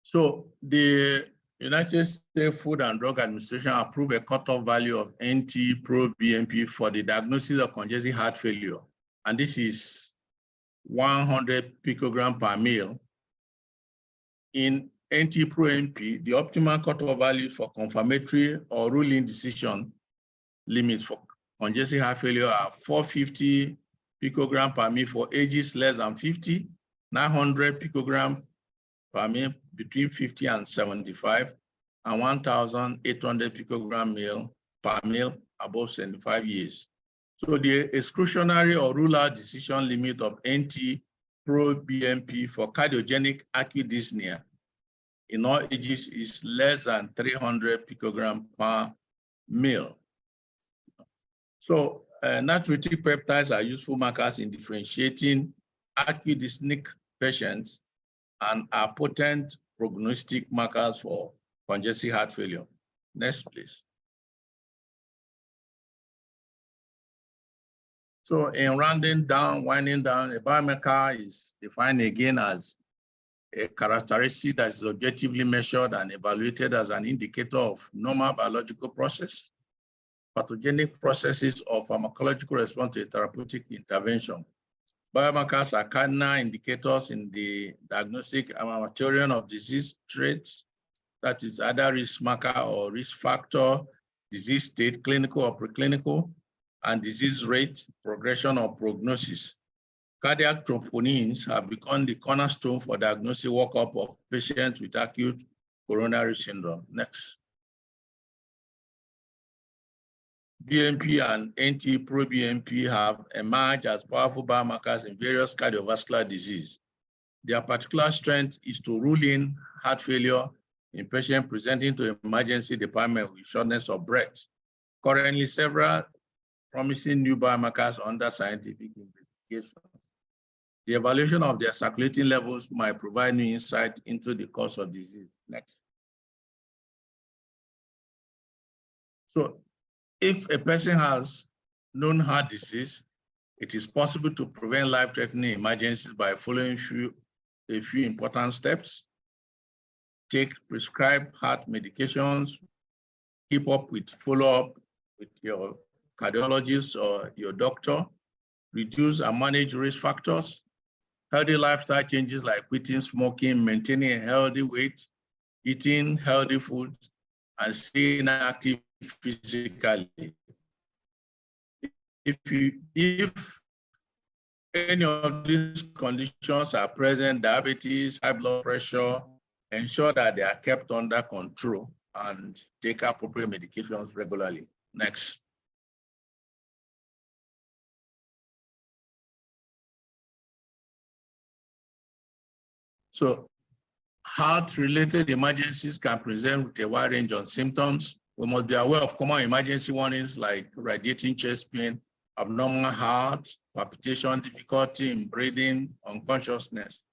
So the United States Food and Drug Administration approved a cutoff value of NT-pro-BMP for the diagnosis of congestive heart failure, and this is 100 picogram per ml. In NT-pro-BMP, the optimal cutoff value for confirmatory or ruling decision limits for congestive heart failure are 450 picogram per ml for ages less than 50, 900 picogram per ml between 50 and 75, and 1,800 picogram per ml above 75 years. So the exclusionary or rule-out decision limit of NT-pro-BMP for cardiogenic acute dyspnea in all ages is less than 300 picogram per ml. So natriuretic peptides are useful markers in differentiating acute dyspneic patients and are potent prognostic markers for congestive heart failure. Next, please. So in winding down, a biomarker is defined again as a characteristic that is objectively measured and evaluated as an indicator of normal biological process, pathogenic processes, or pharmacological response to a therapeutic intervention. Biomarkers are cardinal indicators in the diagnostic armamentarium of disease traits that is either risk marker or risk factor, disease state, clinical or preclinical, and disease rate, progression or prognosis. Cardiac troponins have become the cornerstone for diagnostic workup of patients with acute coronary syndrome. Next. BNP and NT-proBNP have emerged as powerful biomarkers in various cardiovascular disease. Their particular strength is to rule in heart failure in patients presenting to emergency department with shortness of breath. Currently, several promising new biomarkers under scientific investigation. The evaluation of their circulating levels might provide new insight into the cause of disease. Next. So, if a person has known heart disease, it is possible to prevent life-threatening emergencies by following a few important steps. Take prescribed heart medications, keep up with follow-up with your cardiologist or your doctor, reduce and manage risk factors, healthy lifestyle changes like quitting smoking, maintaining a healthy weight, eating healthy food, and staying active physically. If any of these conditions are present, diabetes, high blood pressure, ensure that they are kept under control and take appropriate medications regularly. Next. So heart-related emergencies can present with a wide range of symptoms. We must be aware of common emergency warnings like radiating chest pain, abnormal heart, palpitation, difficulty in breathing, unconsciousness.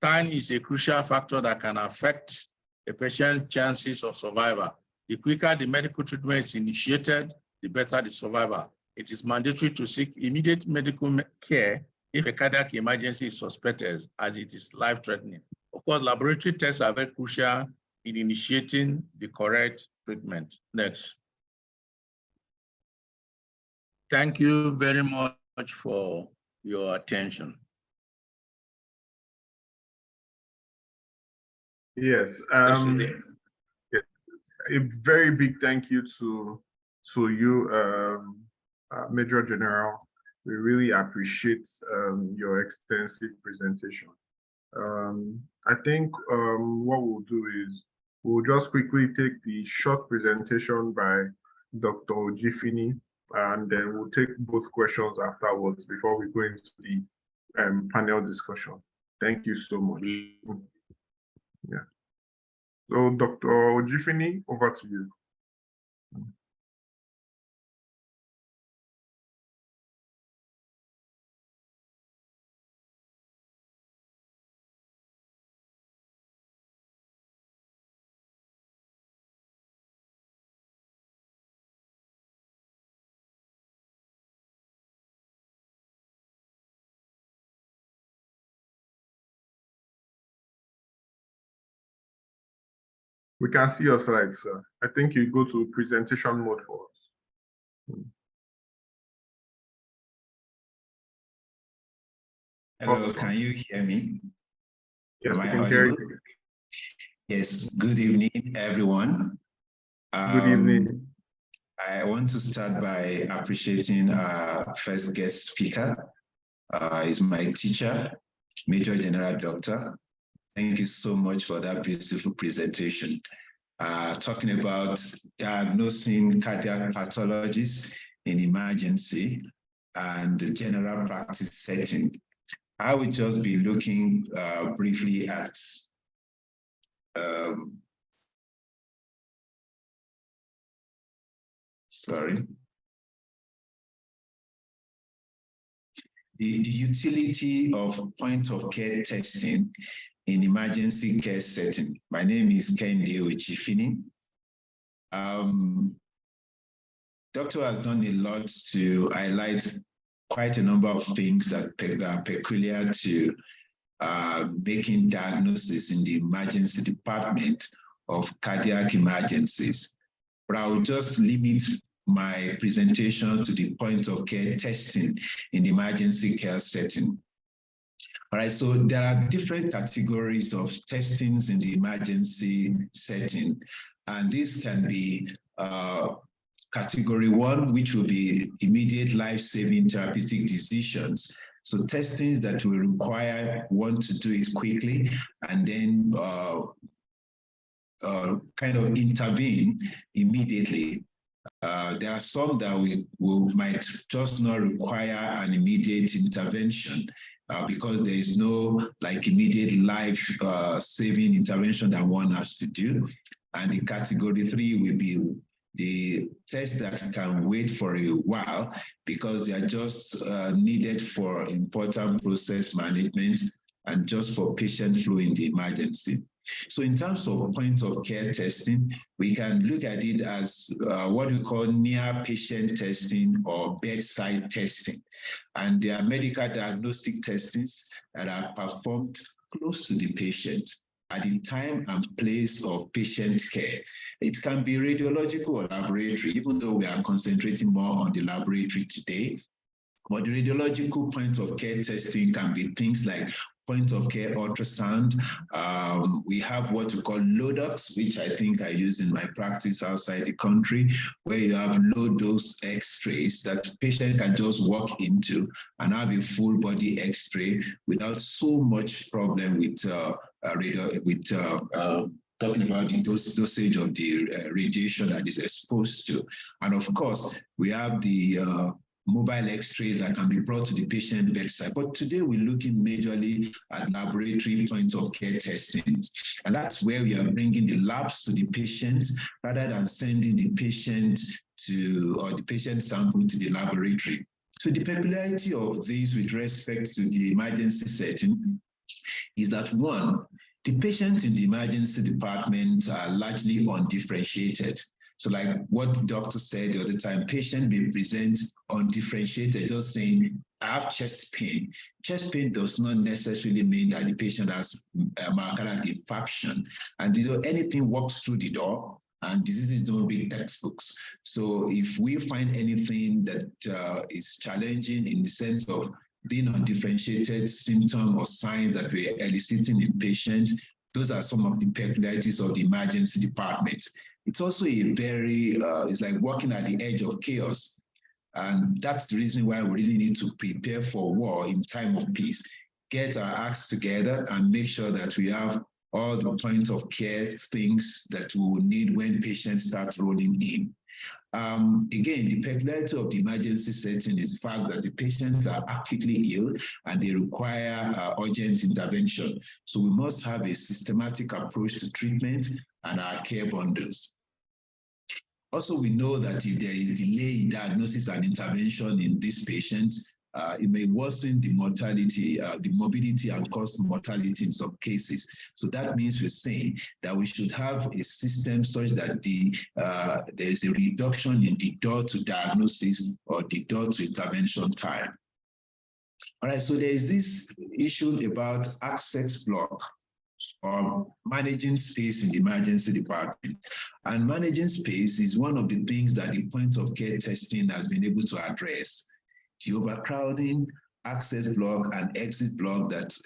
Time is a crucial factor that can affect a patient's chances of survival. The quicker the medical treatment is initiated, the better the survival. It is mandatory to seek immediate medical care if a cardiac emergency is suspected, as it is life-threatening. Of course, laboratory tests are very crucial in initiating the correct treatment. Next. Thank you very much for your attention. Yes. A very big thank you to you, Major General. We really appreciate your extensive presentation. I think what we'll do is we'll just quickly take the short presentation by Dr. Ojifini, and then we'll take both questions afterwards before we go into the panel discussion. Thank you so much. Yeah. So, Dr. Ojifini, over to you. We can see your slides, sir. I think you go to presentation mode for us. Hello, Awesome. Can you hear me? Yes, we can hear you. Yes, good evening, everyone. Good evening. I want to start by appreciating our first guest speaker. Is my teacher, Major General Doctor. Thank you so much for that beautiful presentation. Talking about diagnosing cardiac pathologies in emergency and the general practice setting. I will just be looking briefly at the utility of point-of-care testing in emergency care setting. My name is Kehinde Ojifini. Doctor has done a lot to highlight quite a number of things that are peculiar to making diagnosis in the emergency department of cardiac emergencies. But I will just limit my presentation to the point of care testing in the emergency care setting. All right, so there are different categories of testings in the emergency setting, and this can be category 1, which will be immediate life-saving therapeutic decisions. So testings that will require one to do it quickly and then kind of intervene immediately. There are some that we might just not require an immediate intervention because there is no like immediate life-saving intervention that one has to do. And the category 3 will be the tests that can wait for a while because they are just needed for important process management and just for patient flow in the emergency. So in terms of point of care testing, we can look at it as what we call near patient testing or bedside testing. And there are medical diagnostic testings that are performed close to the patient at the time and place of patient care. It can be radiological or laboratory, even though we are concentrating more on the laboratory today. But the radiological point of care testing can be things like point of care ultrasound. We have what we call LODOX, which I think I use in my practice outside the country, where you have low dose X-rays that the patient can just walk into and have a full body X-ray without so much problem with talking about the dosage of the radiation that is exposed to. And of course, we have the mobile X-rays that can be brought to the patient bedside. But today we're looking majorly at laboratory point of care testing. And that's where we are bringing the labs to the patient rather than sending the patient or the patient sample to the laboratory. So the peculiarity of this with respect to the emergency setting is that 1, the patients in the emergency department are largely undifferentiated. So like what the doctor said the other time, patient may present undifferentiated, just saying, I have chest pain. Chest pain does not necessarily mean that the patient has myocardial infarction. And anything walks through the door, and diseases don't read textbooks. So if we find anything that is challenging in the sense of being undifferentiated symptom or signs that we're eliciting in patients, those are some of the peculiarities of the emergency department. It's also it's like walking at the edge of chaos. And that's the reason why we really need to prepare for war in time of peace, get our acts together and make sure that we have all the point of care things that we will need when patients start rolling in. Again, the peculiarity of the emergency setting is the fact that the patients are acutely ill and they require urgent intervention. So we must have a systematic approach to treatment and our care bundles. Also, we know that if there is delay in diagnosis and intervention in these patients, it may worsen the mortality, the morbidity and cause mortality in some cases. So that means we're saying that we should have a system such that there is a reduction in the door to diagnosis or the door to intervention time. All right, so there is this issue about access block or managing space in the emergency department. And managing space is one of the things that the point of care testing has been able to address. The overcrowding, access block, and exit block that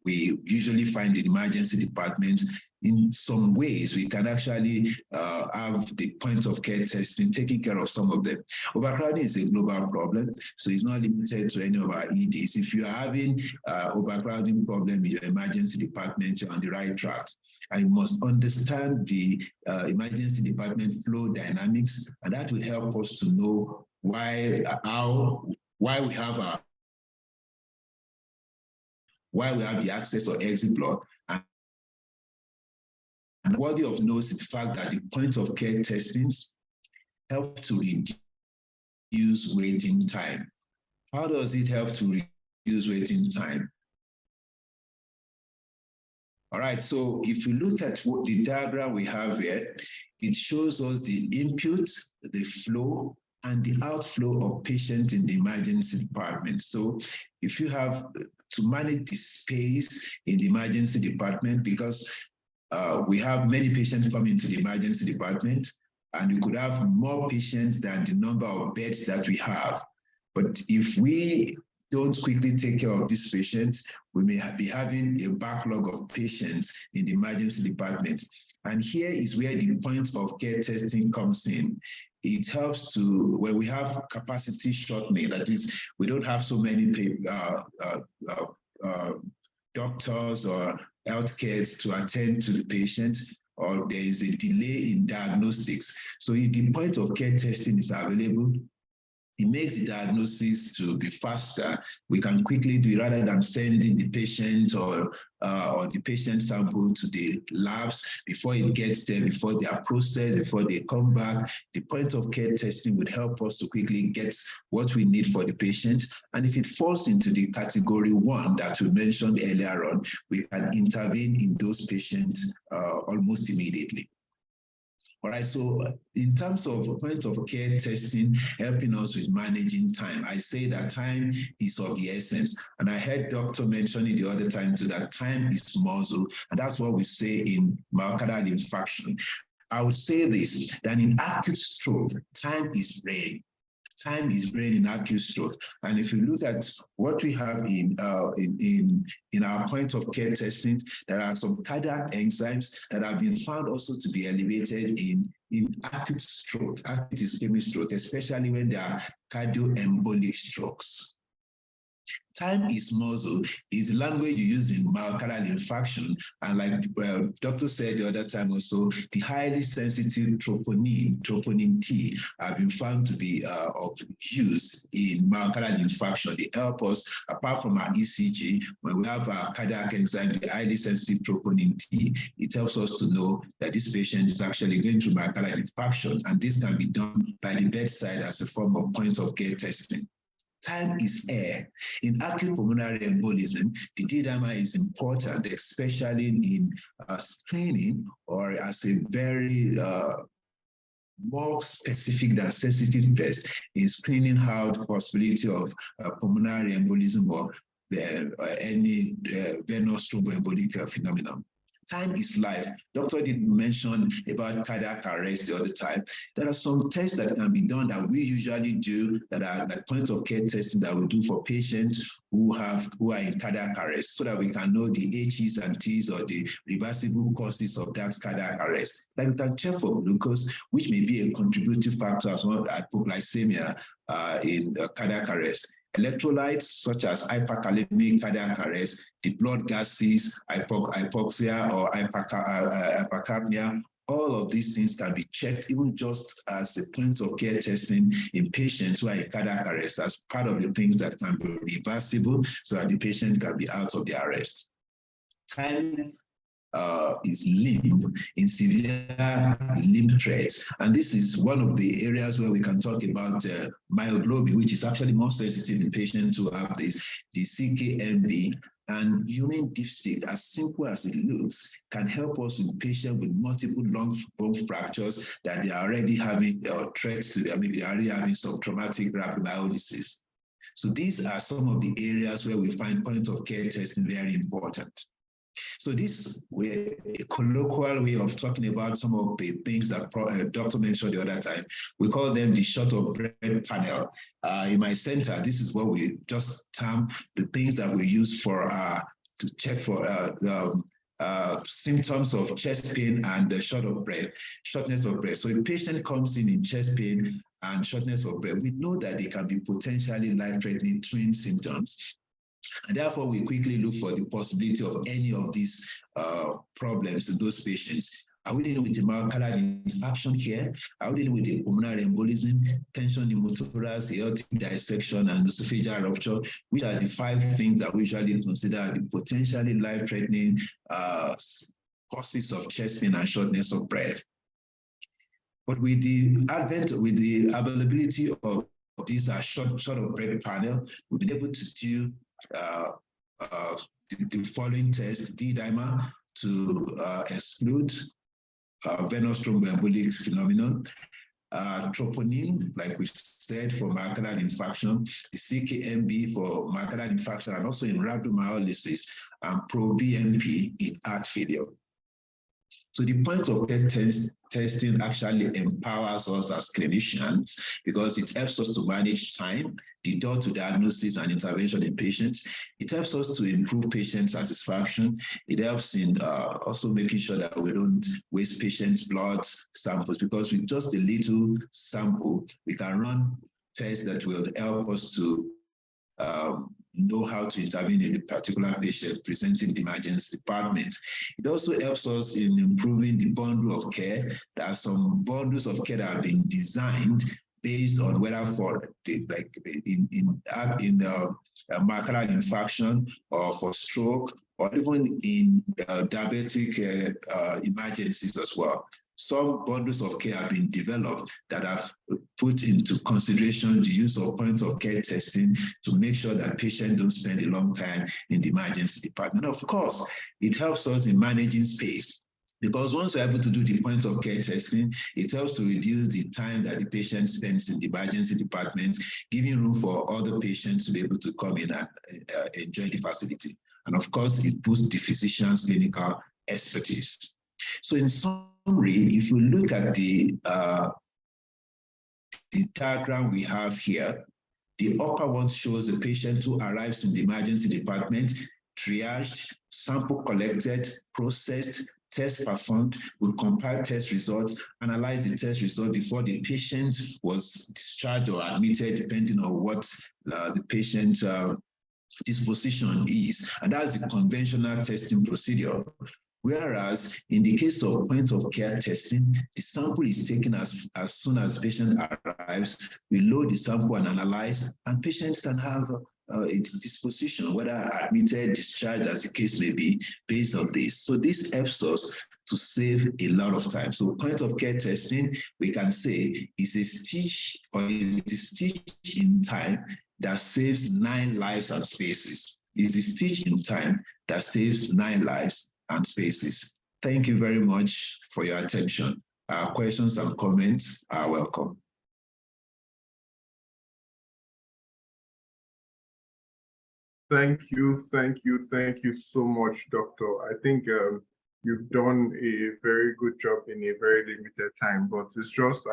we usually find in emergency departments. In some ways, we can actually have the point of care testing taking care of some of them. Overcrowding is a global problem, so it's not limited to any of our EDs. If you are having overcrowding problem in your emergency department, you're on the right track. And you must understand the emergency department flow dynamics, and that will help us to know why we have the access or exit block. And worthy of note is the fact that the point of care testings help to reduce waiting time. How does it help to reduce waiting time? All right, so if you look at what the diagram we have here, it shows us the input, the flow, and the outflow of patients in the emergency department. So if you have to manage the space in the emergency department, because we have many patients coming to the emergency department, and we could have more patients than the number of beds that we have. But if we don't quickly take care of this patient, we may be having a backlog of patients in the emergency department. And here is where the point of care testing comes in. It helps to, when we have capacity shortening, that is, we don't have so many doctors or healthcare to attend to the patient, or there is a delay in diagnostics. So if the point of care testing is available, it makes the diagnosis to be faster. We can quickly do it rather than sending the patient or the patient sample to the labs before it gets there, before they are processed, before they come back. The point of care testing would help us to quickly get what we need for the patient. And if it falls into the category 1 that we mentioned earlier on, we can intervene in those patients almost immediately. All right, so in terms of point of care testing, helping us with managing time, I say that time is of the essence. And I heard Dr. mention it the other time too, that time is muscle. And that's what we say in myocardial infarction. I would say this, that in acute stroke, time is brain. Time is brain in acute stroke. And if you look at what we have in our point of care testing, there are some cardiac enzymes that have been found also to be elevated in acute stroke, acute ischemic stroke, especially when there are cardioembolic strokes. Time is muscle is language you use in myocardial infarction. And like doctor said the other time also, the highly sensitive troponin T, have been found to be of use in myocardial infarction. They help us, apart from our ECG, when we have our cardiac enzyme, the highly sensitive troponin T, it helps us to know that this patient is actually going through myocardial infarction. And this can be done by the bedside as a form of point of care testing. Time is air. In acute pulmonary embolism, the D-dimer is important, especially in screening or as a very more specific than sensitive test in screening out the possibility of pulmonary embolism or any venous thromboembolic phenomenon. Time is life. Doctor did mention about cardiac arrest the other time. There are some tests that can be done that we usually do that are like point of care testing that we do for patients who are in cardiac arrest, so that we can know the H's and T's or the reversible causes of that cardiac arrest. Like we can check for glucose, which may be a contributing factor as well as hypoglycemia in cardiac arrest. Electrolytes such as hyperkalemic cardiac arrest, the blood gases, hypoxia or hypercapnia, all of these things can be checked even just as a point of care testing in patients who are in cardiac arrest as part of the things that can be reversible so that the patient can be out of the arrest. Time is limb in severe limb threats. And this is one of the areas where we can talk about myoglobin, which is actually more sensitive in patients who have this, the CKMB. And urine dipstick, as simple as it looks, can help us in patients with multiple lung bone fractures that they are already having threats to, they are already having some traumatic rhabdomyolysis. So these are some of the areas where we find point of care testing very important. So this way, a colloquial way of talking about some of the things that Doctor mentioned the other time, we call them the shot of breath panel. In my center, this is what we just term the things that we use for to check for symptoms of chest pain and shortness of breath. So if a patient comes in chest pain and shortness of breath, we know that they can be potentially life-threatening twin symptoms. And therefore, we quickly look for the possibility of any of these problems in those patients. Are we dealing with a myocardial infarction here? Are we dealing with a pulmonary embolism, tension pneumothorax, aortic dissection, and esophageal rupture? Which are the 5 things that we usually consider the potentially life-threatening causes of chest pain and shortness of breath. But with the availability of these short of breath panel, we've been able to do the following tests: D-dimer to exclude venous thromboembolic phenomenon, troponin, like we said, for myocardial infarction, the CKMB for myocardial infarction, and also in rhabdomyolysis, and pro-BNP in heart failure. So the point of care testing actually empowers us as clinicians because it helps us to manage time, the door to diagnosis and intervention in patients. It helps us to improve patient satisfaction. It helps in also making sure that we don't waste patients' blood samples, because with just a little sample, we can run tests that will help us to know how to intervene in a particular patient presenting in the emergency department. It also helps us in improving the bundle of care. There are some bundles of care that have been designed based on whether for like in myocardial infarction or for stroke or even in diabetic emergencies as well. Some bundles of care have been developed that have put into consideration the use of point of care testing to make sure that patients don't spend a long time in the emergency department. Of course, it helps us in managing space, because once we're able to do the point of care testing, it helps to reduce the time that the patient spends in the emergency department, giving room for other patients to be able to come in and enjoy the facility. And of course, it boosts the physician's clinical expertise. So in summary, if we look at the diagram we have here, the upper one shows a patient who arrives in the emergency department, triaged, sample collected, processed, test performed, we compile test results, analyze the test result before the patient was discharged or admitted, depending on what the patient's disposition is. And that's the conventional testing procedure. Whereas in the case of point of care testing, the sample is taken as soon as the patient arrives, we load the sample and analyze, and patients can have its disposition, whether admitted, discharged, as the case may be, based on this. So this helps us to save a lot of time. So point of care testing, we can say, is a stitch or is a stitch in time that saves 9 lives and spaces. It's a stitch in time that saves 9 lives and spaces. Thank you very much for your attention. Questions and comments are welcome. Thank you so much, Doctor. I think you've done a very good job in a very limited time, but it's just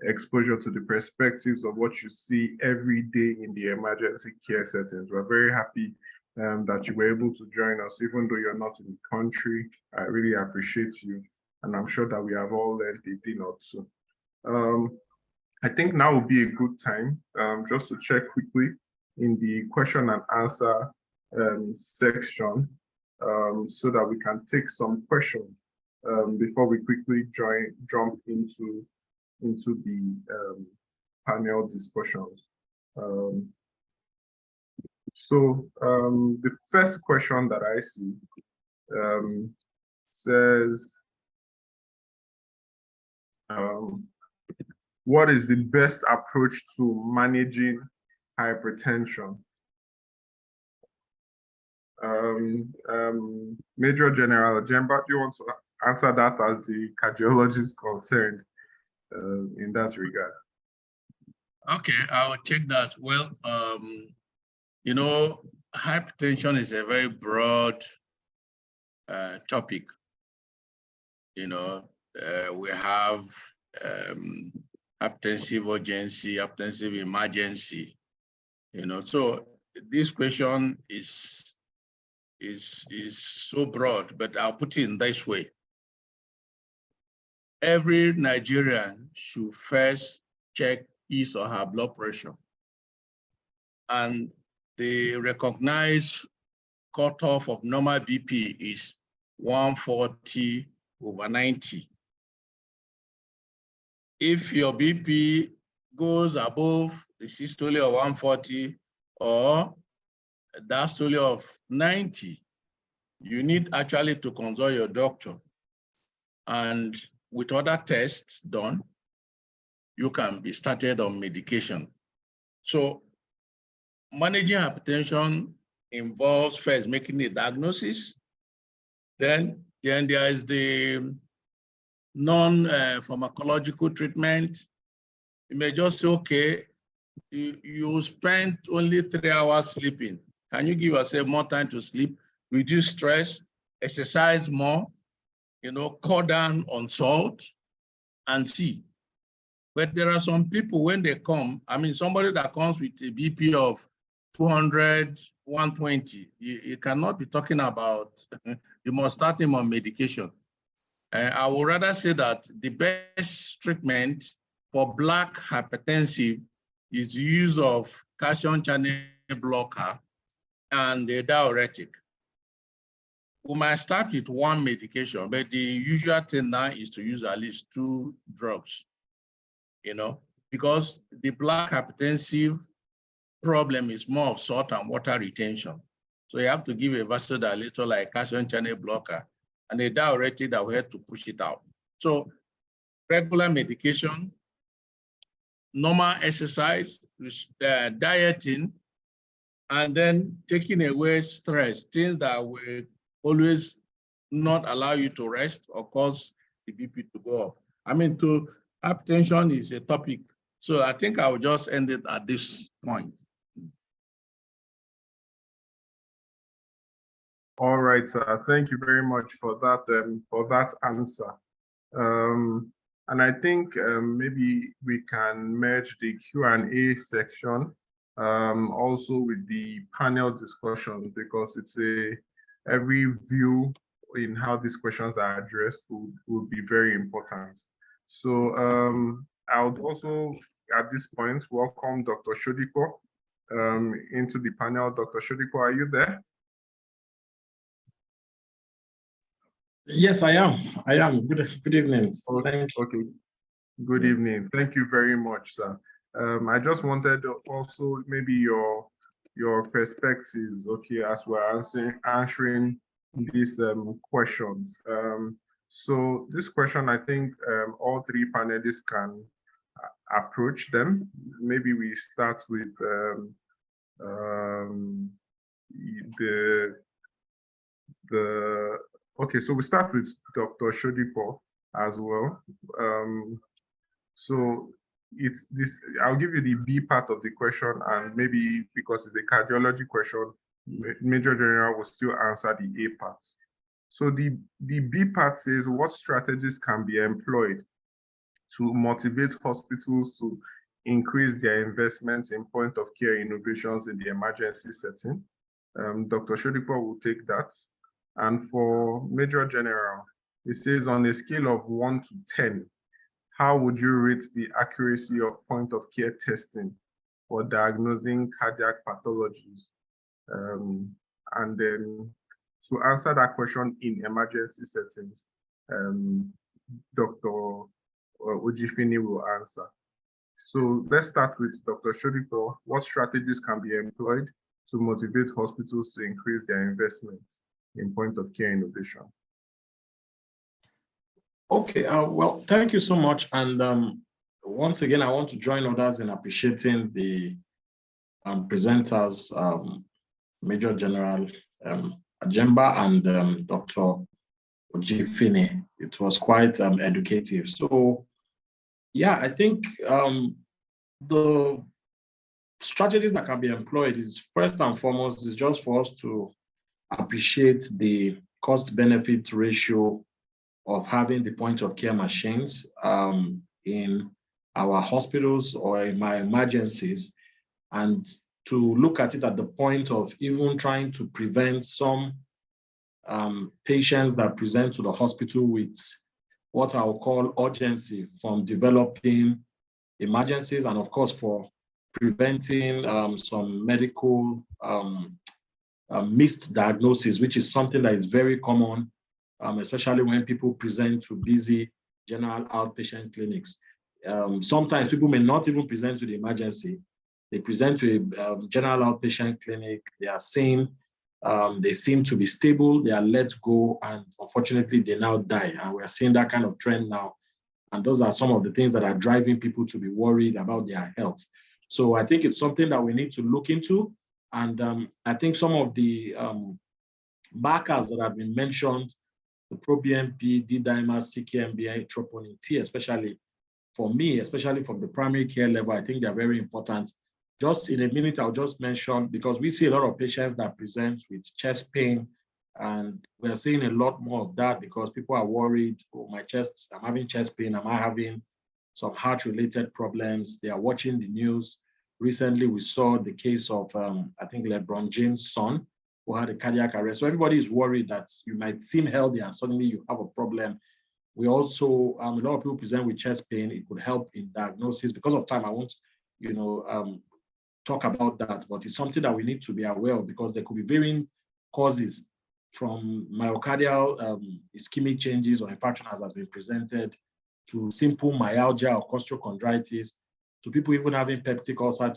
exposure to the perspectives of what you see every day in the emergency care settings. We're very happy that you were able to join us, even though you're not in the country. I really appreciate you, and I'm sure that we have all learned a thing or two. I think now would be a good time just to check quickly in the question and answer section so that we can take some questions before we quickly jump into the panel discussions. So the first question that I see says, what is the best approach to managing hypertension? Major General Ejemba, do you want to answer that as the cardiologist concerned in that regard? Okay, I will take that. Well, you know, hypertension is a very broad topic. You know, we have hypertensive urgency, hypertensive emergency. You know, so this question is so broad, but I'll put it in this way. Every Nigerian should first check his or her blood pressure. And the recognized cutoff of normal BP is 140/90. If your BP goes above the systole of 140 or diastole of 90, you need actually to consult your doctor. And with other tests done, you can be started on medication. So managing hypertension involves first making a diagnosis. Then there is the non-pharmacological treatment. You may just say, okay, you spend only 3 hours sleeping. Can you give yourself more time to sleep, reduce stress, exercise more, cut down on salt and see. But there are some people when they come, I mean, somebody that comes with a BP of 200, 120, you cannot be talking about, you must start him on medication. I would rather say that the best treatment for black hypertensive is the use of calcium channel blocker and a diuretic. We might start with one medication, but the usual thing now is to use at least 2 drugs, because the black hypertensive problem is more of salt and water retention. So you have to give a vasodilator like calcium channel blocker and a diuretic that will help to push it out. So regular medication, normal exercise, dieting, and then taking away stress, things that will always not allow you to rest or cause the BP to go up. I mean, hypertension is a topic. So I think I will just end it at this point. All right, sir. Thank you very much for that answer. And I think maybe we can merge the Q&A section also with the panel discussion, because it's every view in how these questions are addressed will be very important. So I would also at this point welcome Dr. Sodipo into the panel. Dr. Sodipo, are you there? Yes, I am. Good evening. Okay. Good evening. Thank you very much, sir. I just wanted also maybe your perspectives, okay, as we're answering these questions. So this question, I think all 3 panelists can approach them. Maybe we start with okay, so we start with Dr. Sodipo as well. So it's this, I'll give you the B part of the question, and maybe because it's a cardiology question, Major General will still answer the A part. So the B part says, what strategies can be employed to motivate hospitals to increase their investments in point of care innovations in the emergency setting? Dr. Sodipo will take that. And for Major General, it says, on a scale of 1 to 10, how would you rate the accuracy of point of care testing for diagnosing cardiac pathologies? And then to answer that question in emergency settings, Dr. Ojifini will answer. So let's start with Dr. Sodipo. What strategies can be employed to motivate hospitals to increase their investments in point of care innovation? Okay, well, thank you so much. And once again, I want to join others in appreciating the presenters, Major General Ejemba and Dr. Ojifini. It was quite educative. So, yeah, I think the strategies that can be employed is first and foremost is just for us to appreciate the cost-benefit ratio of having the point of care machines in our hospitals or in my emergencies, and to look at it at the point of even trying to prevent some patients that present to the hospital with what I will call urgency from developing emergencies, and of course for preventing some medical missed diagnosis, which is something that is very common, especially when people present to busy general outpatient clinics. Sometimes people may not even present to the emergency. They present to a general outpatient clinic, they are seen, they seem to be stable, they are let go, and unfortunately they now die. And we're seeing that kind of trend now. And those are some of the things that are driving people to be worried about their health. So I think it's something that we need to look into. And I think some of the markers that have been mentioned, the ProBNP, D-dimer, CKMB, troponin T, especially for me, especially from the primary care level, I think they're very important. Just in a minute, I'll just mention, because we see a lot of patients that present with chest pain And we're seeing a lot more of that because people are worried, oh, my chest, I'm having chest pain, am I having some heart-related problems? They are watching the news. Recently, we saw the case of, I think, LeBron James' son, who had a cardiac arrest. So everybody is worried that you might seem healthy and suddenly you have a problem. We also, a lot of people present with chest pain. It could help in diagnosis. Because of time, I won't, talk about that, but it's something that we need to be aware of because there could be varying causes from myocardial ischemic changes or infarction as has been presented to simple myalgia or costochondritis, to people even having peptic ulcer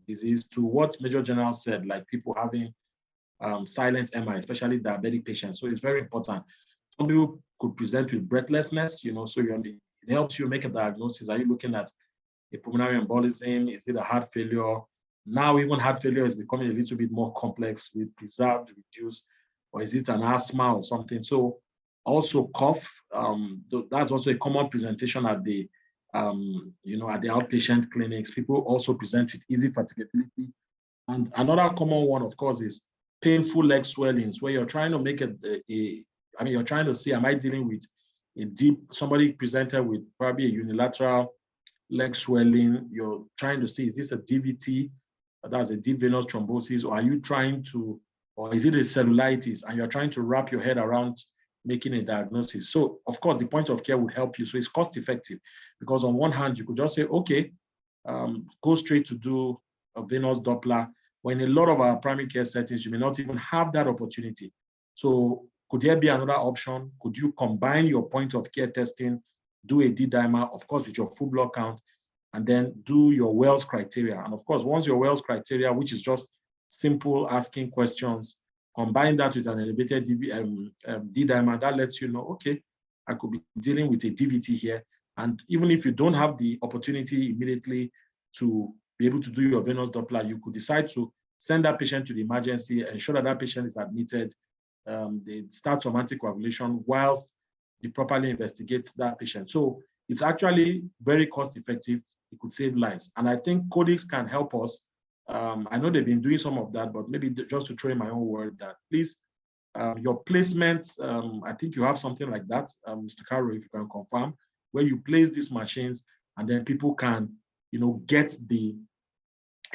disease, to what Major General said, like people having silent MI, especially diabetic patients. So it's very important. Some people could present with breathlessness, so it helps you make a diagnosis. Are you looking at a pulmonary embolism? Is it a heart failure? Now even heart failure is becoming a little bit more complex with preserved, reduced, or is it an asthma or something? So also cough, that's also a common presentation at the, at the outpatient clinics. People also present with easy fatigability. And another common one, of course, is painful leg swellings, where you're trying to make you're trying to see, am I dealing with somebody presented with probably a unilateral leg swelling? You're trying to see, is this a DVT? That's a deep venous thrombosis, or are you trying to, or is it a cellulitis? And you're trying to wrap your head around making a diagnosis. So, of course, the point of care would help you. So it's cost effective because on one hand, you could just say, okay, go straight to do a venous Doppler. When in a lot of our primary care settings, you may not even have that opportunity. So could there be another option? Could you combine your point of care testing, do a D-dimer, of course, with your full blood count, and then do your Wells criteria? And of course, once your Wells criteria, which is just simple asking questions, combine that with an elevated D-dimer, that lets you know, okay, I could be dealing with a DVT here. And even if you don't have the opportunity immediately to be able to do your venous Doppler, you could decide to send that patient to the emergency, ensure that that patient is admitted. They start some anticoagulation whilst they properly investigate that patient. So it's actually very cost effective. It could save lives. And I think Codex can help us. I know they've been doing some of that, but maybe just to throw in my own word that please, your placements, I think you have something like that, Mr. Caro, if you can confirm, where you place these machines and then people can, get the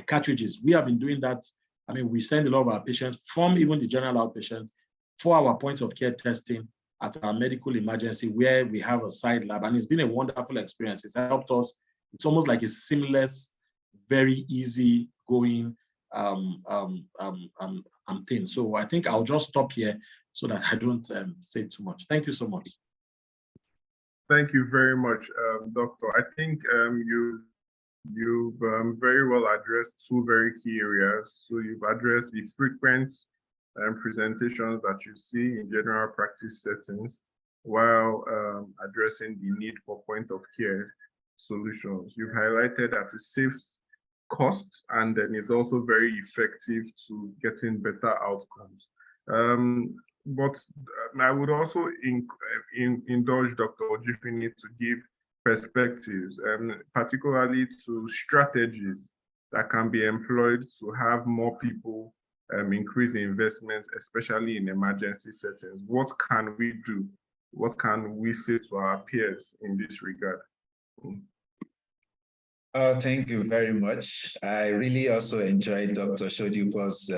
cartridges. We have been doing that. I mean, we send a lot of our patients from even the general outpatient for our point of care testing at our medical emergency where we have a side lab. And it's been a wonderful experience. It's helped us. It's almost like a seamless, very easy going thing. So I think I'll just stop here so that I don't say too much. Thank you so much. Thank you very much, Doctor. I think you've very well addressed two very key areas. So you've addressed the frequent presentations that you see in general practice settings while addressing the need for point of care solutions. You've highlighted that it saves costs and then it's also very effective to getting better outcomes. But I would also indulge Dr. Ojifini to give perspectives, particularly to strategies that can be employed to have more people increase investments, especially in emergency settings. What can we do? What can we say to our peers in this regard? Thank you very much. I really also enjoyed Dr. Sodipo's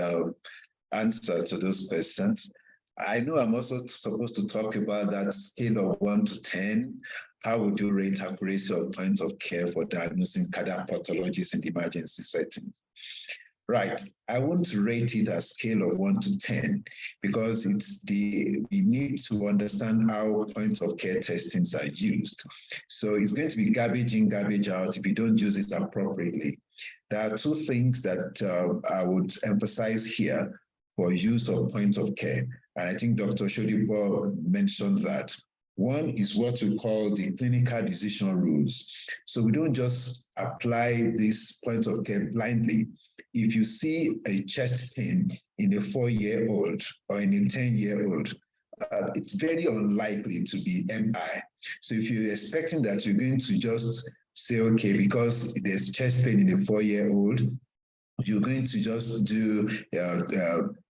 answer to those questions. I know I'm also supposed to talk about that scale of 1 to 10. How would you rate accuracy of points of care for diagnosing cardiac pathologies in the emergency setting? Right, I won't rate it a scale of 1 to 10 because we need to understand how points of care testings are used. So it's going to be garbage in, garbage out if you don't use it appropriately. There are two things that I would emphasize here for use of points of care. And I think Dr. Sodipo mentioned that. One is what we call the clinical decision rules. So we don't just apply these points of care blindly. If you see a chest pain in a 4-year-old or in a 10-year-old, it's very unlikely to be MI. So if you're expecting that, you're going to just say, okay, because there's chest pain in a 4-year-old, you're going to just do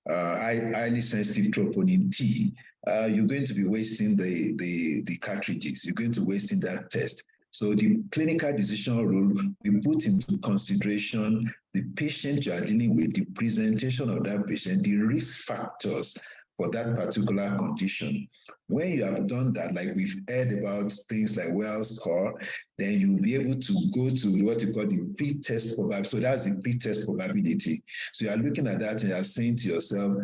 highly sensitive troponin T, you're going to be wasting the cartridges. You're going to wasting that test. So the clinical decision rule, we put into consideration the patient you are dealing with, the presentation of that patient, the risk factors for that particular condition. When you have done that, like we've heard about things like Wells score, then you'll be able to go to what you call the pre-test probability. So that's the pre-test probability. So you are looking at that and you are saying to yourself,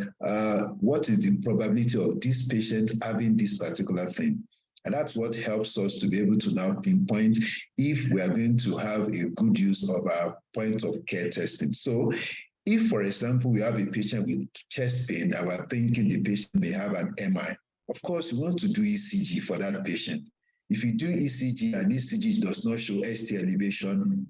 what is the probability of this patient having this particular thing? And that's what helps us to be able to now pinpoint if we are going to have a good use of our point of care testing. So if, for example, we have a patient with chest pain and we're thinking the patient may have an MI, of course, you want to do ECG for that patient. If you do ECG and ECG does not show ST elevation,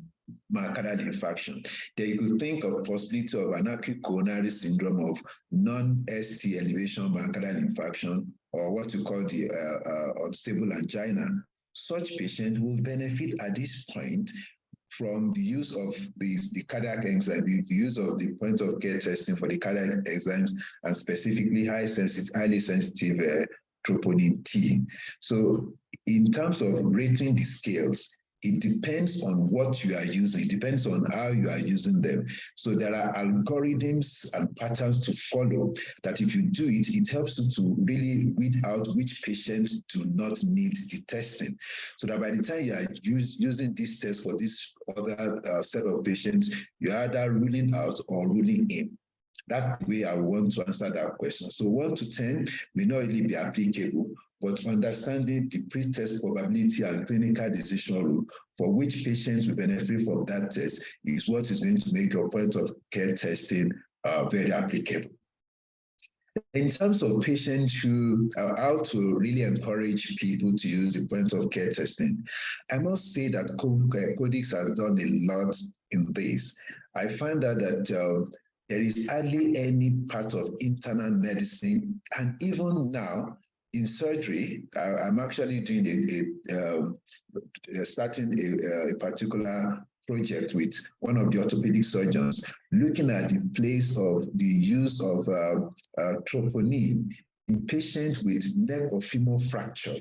myocardial infarction, then you could think of possibility of an acute coronary syndrome of non-ST elevation myocardial infarction, or what you call the unstable angina. Such patient will benefit at this point from the use of the cardiac enzyme, the use of the point of care testing for the cardiac enzymes, and specifically highly sensitive troponin T. So in terms of rating the scales, it depends on what you are using. It depends on how you are using them. So there are algorithms and patterns to follow that if you do it, it helps you to really weed out which patients do not need the testing. So that by the time you are using this test for this other set of patients, you're either ruling out or ruling in. That's the way I want to answer that question. So 1 to 10 may not really be applicable, but understanding the pre-test probability and clinical decision rule for which patients will benefit from that test is what is going to make your point of care testing very applicable. In terms of patients who are how to really encourage people to use the point of care testing, I must say that Codex has done a lot in this. I find that there is hardly any part of internal medicine, and even now in surgery, I'm actually doing starting a particular project with one of the orthopedic surgeons, looking at the place of the use of troponin in patients with neck or femur fracture.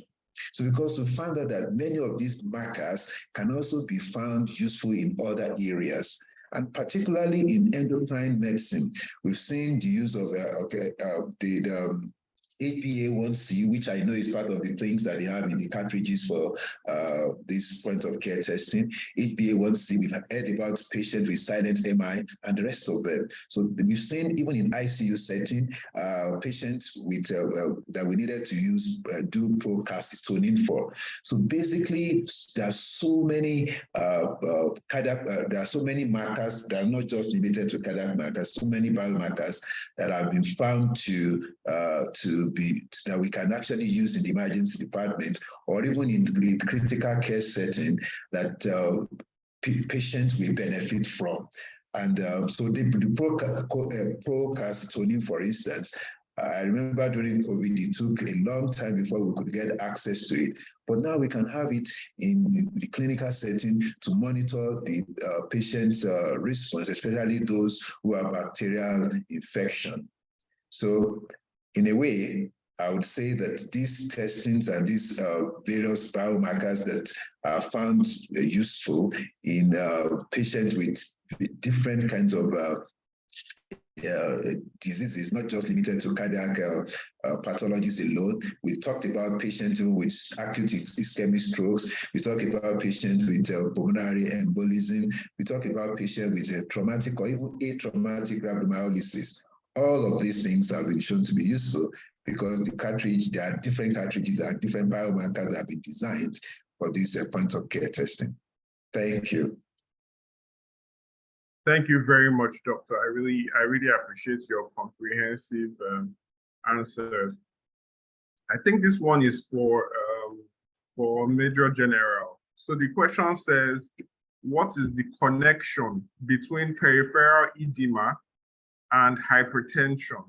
So because we found out that many of these markers can also be found useful in other areas. And particularly in endocrine medicine, we've seen the use of the HbA1c, which I know is part of the things that they have in the cartridges for this point of care testing. HbA1c, we've heard about patients with silent MI and the rest of them. So we've seen even in ICU setting, patients with that we needed to use do procalcitonin for. So basically, there are so many there are so many markers that are not just limited to cardiac markers. So many biomarkers that have been found that we can actually use in the emergency department or even in the critical care setting that patients will benefit from. And so the procalcitonin, for instance, I remember during COVID, it took a long time before we could get access to it. But now we can have it in the clinical setting to monitor the patient's response, especially those who have bacterial infection. So in a way, I would say that these testings and these various biomarkers that are found useful in patients with different kinds of diseases, not just limited to cardiac pathologies alone. We talked about patients with acute ischemic strokes. We talked about patients with pulmonary embolism. We talked about patients with traumatic or even atraumatic rhabdomyolysis. All of these things have been shown to be useful because the cartridge, there are different cartridges and different biomarkers that have been designed for this point of care testing. Thank you. Thank you very much, Doctor. I really appreciate your comprehensive answers. I think this one is for Major General. So the question says, what is the connection between peripheral edema and hypertension?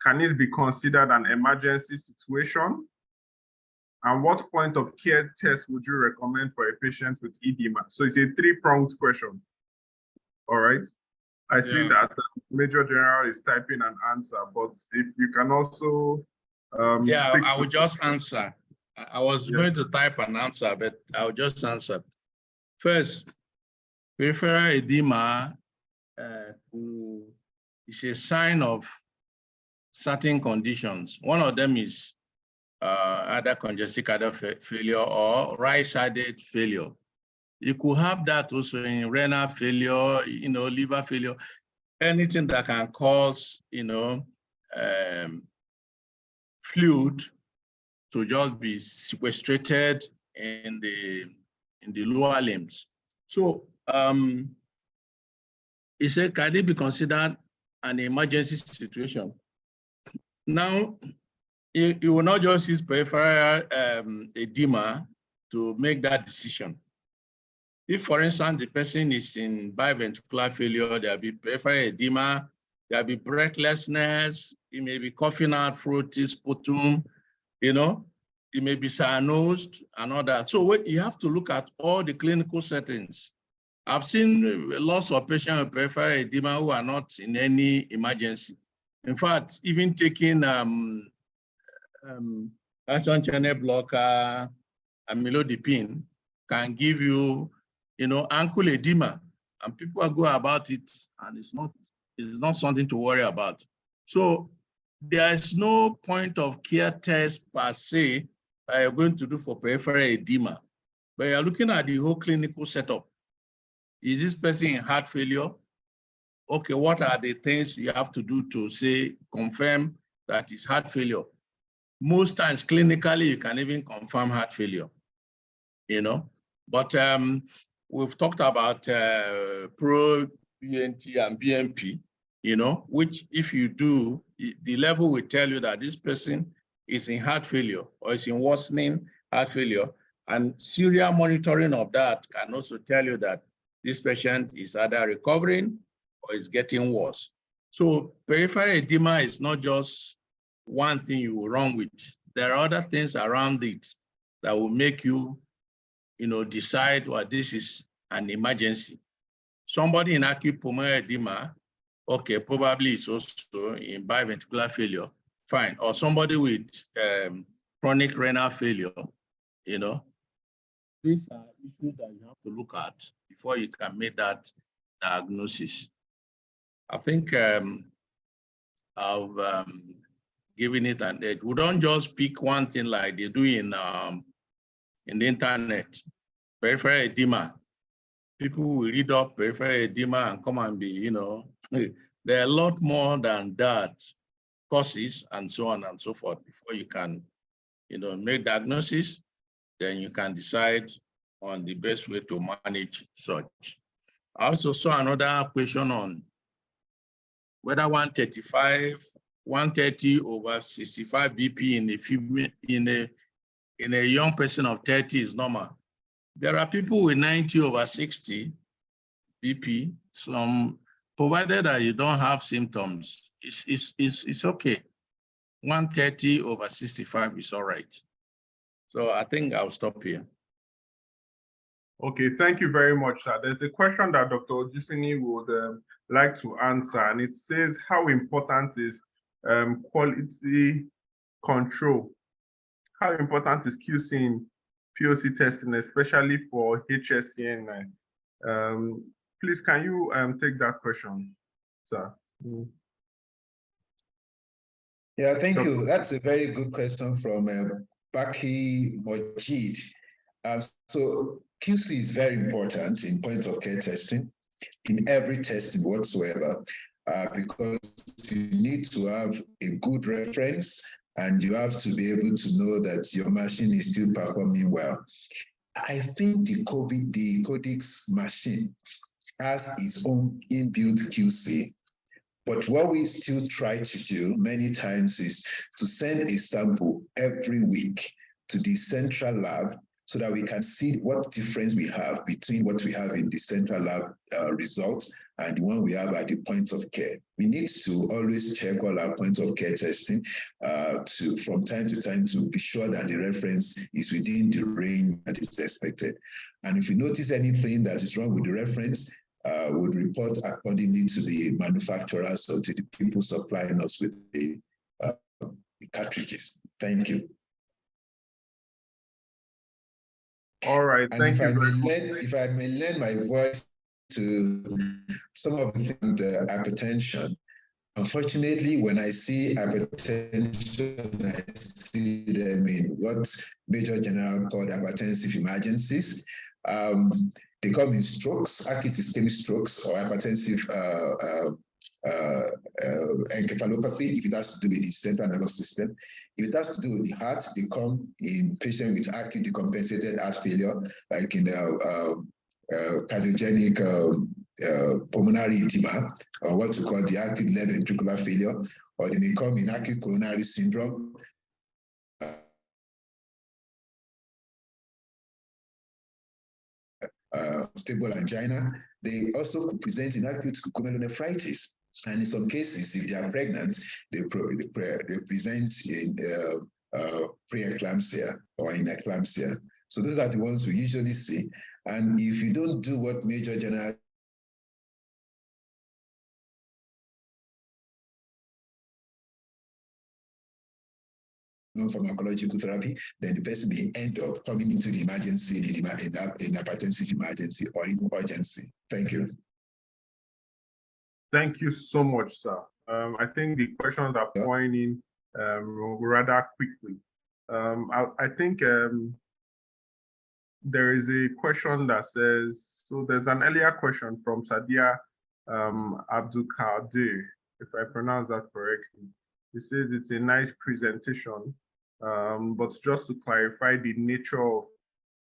Can it be considered an emergency situation? And what point of care test would you recommend for a patient with edema? So it's a three-pronged question. All right. I see that Major General is typing an answer, but if you can also speak I will just answer. I was going to type an answer, but I'll just answer. First, peripheral edema is a sign of certain conditions. One of them is either congestive cardiac failure or right-sided failure. You could have that also in renal failure, liver failure, anything that can cause, fluid to just be sequestrated in the lower limbs. So he said, can it be considered an emergency situation? Now, you will not just use peripheral edema to make that decision. If, for instance, the person is in biventricular failure, there'll be peripheral edema, there'll be breathlessness, he may be coughing out throaty sputum, he may be cyanosed and all that. So you have to look at all the clinical settings. I've seen lots of patients with peripheral edema who are not in any emergency. In fact, even taking calcium channel blocker, amlodipine can give you, ankle edema, and people go about it, and it's not something to worry about. So there is no point of care test per se that you're going to do for peripheral edema, but you're looking at the whole clinical setup. Is this person in heart failure? Okay, what are the things you have to do to confirm that it's heart failure? Most times clinically, you can even confirm heart failure, But we've talked about pro-BNT and BNP, which if you do, the level will tell you that this person is in heart failure or is in worsening heart failure. And serial monitoring of that can also tell you that this patient is either recovering or is getting worse. So peripheral edema is not just one thing you will run with. There are other things around it that will make you, decide what this is an emergency. Somebody in acute pulmonary edema, okay, probably it's also in biventricular failure, fine. Or somebody with chronic renal failure, These are issues that you have to look at before you can make that diagnosis. I think I've given it an edge. We don't just pick one thing like they do in the internet. Peripheral edema. People will read up peripheral edema and come and be, there are a lot more than that, causes and so on and so forth before you can, make diagnosis. Then you can decide on the best way to manage such. I also saw another question on whether 130 over 65 BP in a young person of 30 is normal. There are people with 90 over 60 BP, provided that you don't have symptoms, it's okay. 130 over 65 is all right. So I think I'll stop here. Okay, thank you very much, sir. There's a question that Dr. Ojifini would like to answer, and it says, how important is quality control? How important is QC in POC testing, especially for HSCN9? Please, can you take that question, sir? Yeah, thank you. That's a very good question from Baki Mojid. So QC is very important in point of care testing, in every testing whatsoever, because you need to have a good reference and you have to be able to know that your machine is still performing well. I think the Codex machine has its own inbuilt QC. But what we still try to do many times is to send a sample every week to the central lab so that we can see what difference we have between what we have in the central lab results and the one we have at the point of care. We need to always check all our points of care testing from time to time to be sure that the reference is within the range that is expected. And if you notice anything that is wrong with the reference, would report accordingly to the manufacturers or to the people supplying us with the cartridges. Thank you. All right, And thank you. If I may lend my voice to some of the things, hypertension. Unfortunately, when I see hypertension, I see them in what Major General called hypertensive emergencies. They come in strokes, acute ischemic strokes, or hypertensive encephalopathy, if it has to do with the central nervous system. If it has to do with the heart, they come in patients with acute decompensated heart failure, like in cardiogenic pulmonary edema, or what we call the acute left ventricular failure, or they may come in acute coronary syndrome. Stable angina. They also could present in acute glomerulonephritis. And in some cases, if they are pregnant, they present in preeclampsia or in eclampsia. So those are the ones we usually see. And if you don't do what Major General non-pharmacological therapy, then the person may end up coming into the emergency in hypertensive emergency or in urgency. Thank you. Thank you so much, sir. I think the questions are pouring in rather quickly. I think there is a question that says, so there's an earlier question from Sadia Abdul Kadir, if I pronounce that correctly. He says it's a nice presentation, but just to clarify the nature of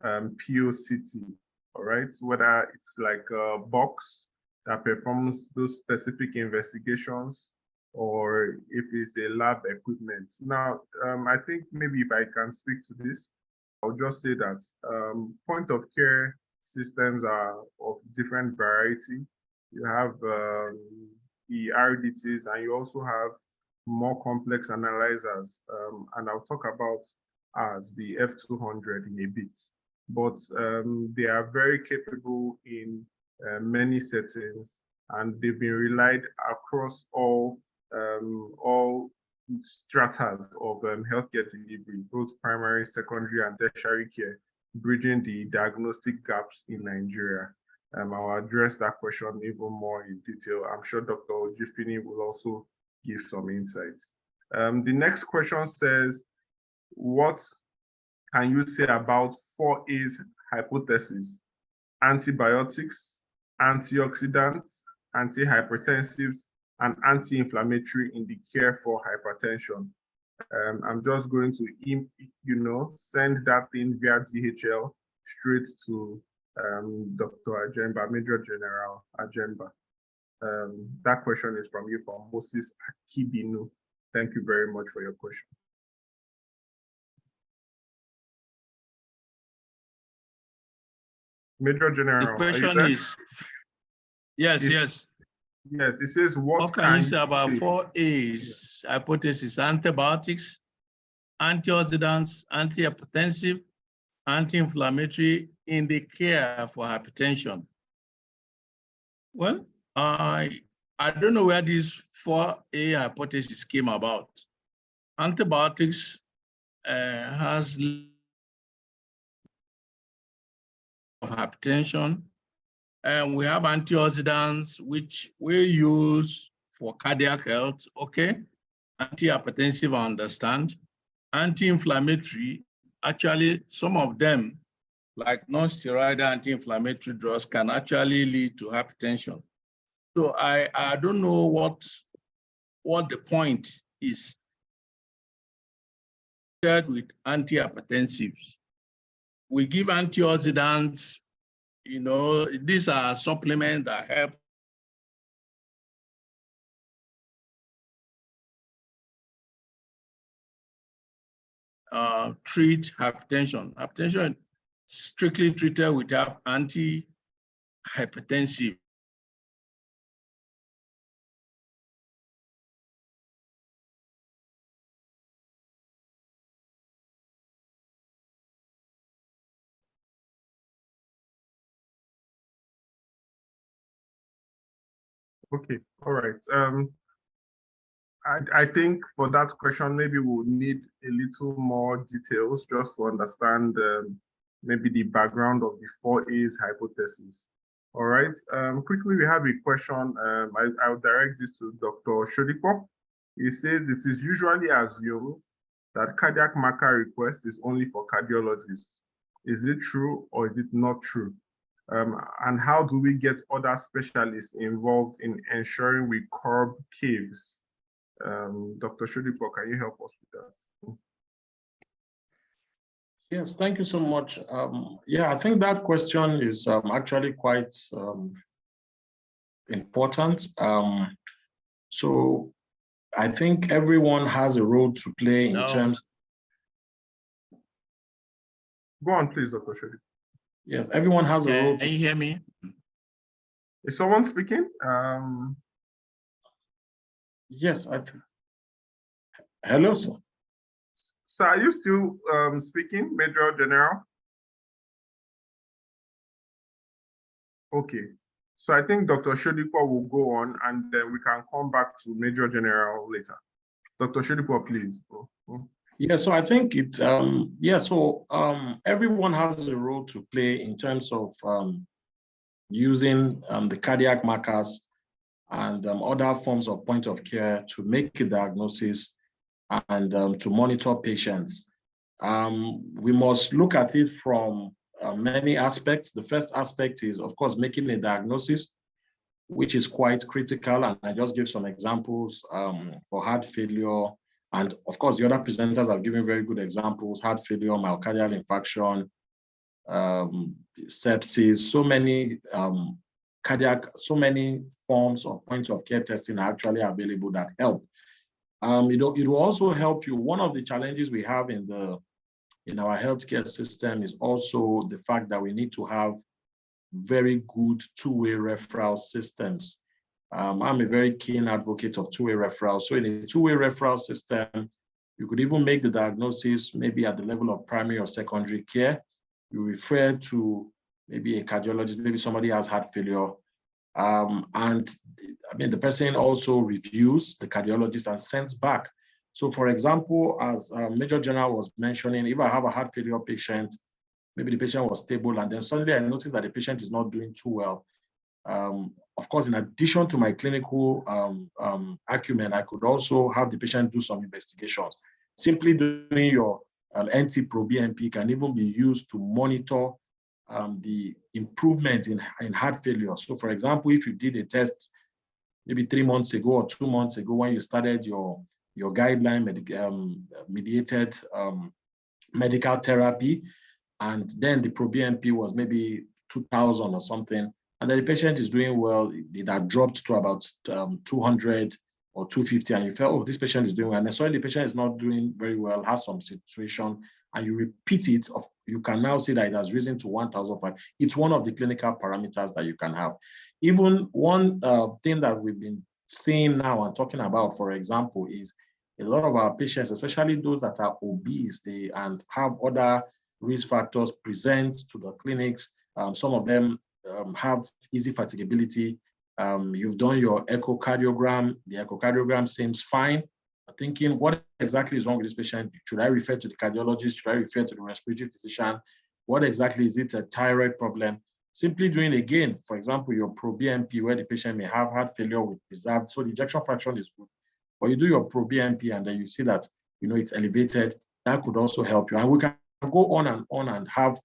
POCT, all right? Whether it's like a box that performs those specific investigations, or if it's a lab equipment. Now, I think maybe if I can speak to this, I'll just say that point of care systems are of different variety. You have the RDTs, and you also have more complex analyzers, and I'll talk about as the F200 in a bit. But they are very capable in many settings, and they've been relied across all stratas of healthcare delivery, both primary, secondary, and tertiary care, bridging the diagnostic gaps in Nigeria. I'll address that question even more in detail. I'm sure Dr. Ojifini will also give some insights. The next question says, what can you say about 4A's hypothesis? Antibiotics, antioxidants, antihypertensives, and anti-inflammatory in the care for hypertension. I'm just going to, send that thing via DHL straight to Dr. Ejemba, Major General Ejemba. That question is from you, from Moses Akibinu. Thank you very much for your question. Major General, the question is, yes. Yes, it says, what can you say about 4A's hypothesis? Antibiotics, antioxidants, antihypertensive, anti-inflammatory in the care for hypertension. Well, I don't know where this 4A hypothesis came about. Antibiotics has of hypertension, and we have antioxidants, which we use for cardiac health, okay? Antihypertensive, I understand. Anti-inflammatory, actually, some of them, like non-steroidal anti-inflammatory drugs, can actually lead to hypertension. So I don't know what the point is with antihypertensives. We give antioxidants, these are supplements that help treat hypertension. Hypertension strictly treated with antihypertensive. Okay, all right. I think for that question, maybe we'll need a little more details just to understand maybe the background of the 4A's hypothesis. All right. Quickly, we have a question. I'll direct this to Dr. Sodipo. He says it is usually assumed that cardiac marker request is only for cardiologists. Is it true or is it not true? And how do we get other specialists involved in ensuring we curb caves? Dr. Sodipo, can you help us with that? Yes, thank you so much. Yeah, I think that question is actually quite important. So I think everyone has a role to play in terms. Go on, please, Dr. Sodipo. Yes, everyone has a role. Can you hear me? Is someone speaking? Yes, hello, sir. So are you still speaking, Major General? Okay. So I think Dr. Sodipo will go on and then we can come back to Major General later. Dr. Sodipo, please. Yeah, so I think everyone has a role to play in terms of using the cardiac markers and other forms of point of care to make a diagnosis and to monitor patients. We must look at it from many aspects. The first aspect is, of course, making a diagnosis, which is quite critical. And I just give some examples for heart failure. And of course, the other presenters have given very good examples: heart failure, myocardial infarction, sepsis, so many so many forms of point of care testing are actually available that help. It will also help you. One of the challenges we have in our healthcare system is also the fact that we need to have very good two-way referral systems. I'm a very keen advocate of two-way referral. So in a two-way referral system, you could even make the diagnosis maybe at the level of primary or secondary care. You refer to maybe a cardiologist, maybe somebody has heart failure. And I mean, the person also reviews the cardiologist and sends back. So for example, as Major General was mentioning, if I have a heart failure patient, maybe the patient was stable, and then suddenly I notice that the patient is not doing too well. Of course, in addition to my clinical acumen, I could also have the patient do some investigations. Simply doing your NT-proBNP can even be used to monitor the improvement in heart failure. So for example, if you did a test maybe 3 months ago or 2 months ago when you started your guideline mediated medical therapy, and then the proBNP was maybe 2000 or something, and then the patient is doing well, it had dropped to about 200 or 250, and you felt, oh, this patient is doing well, and then suddenly the patient is not doing very well, has some situation, and you repeat it, you can now see that it has risen to 1,005. It's one of the clinical parameters that you can have. Even one thing that we've been seeing now and talking about, for example, is a lot of our patients, especially those that are obese and have other risk factors, present to the clinics. Some of them have easy fatigability. You've done your echocardiogram. The echocardiogram seems fine. Thinking, what exactly is wrong with this patient? Should I refer to the cardiologist? Should I refer to the respiratory physician? What exactly is it? A thyroid problem? Simply doing, again, for example, your proBNP, where the patient may have heart failure with preserved, so the ejection fraction is good. But you do your proBNP and then you see that it's elevated. That could also help you. And we can go on and have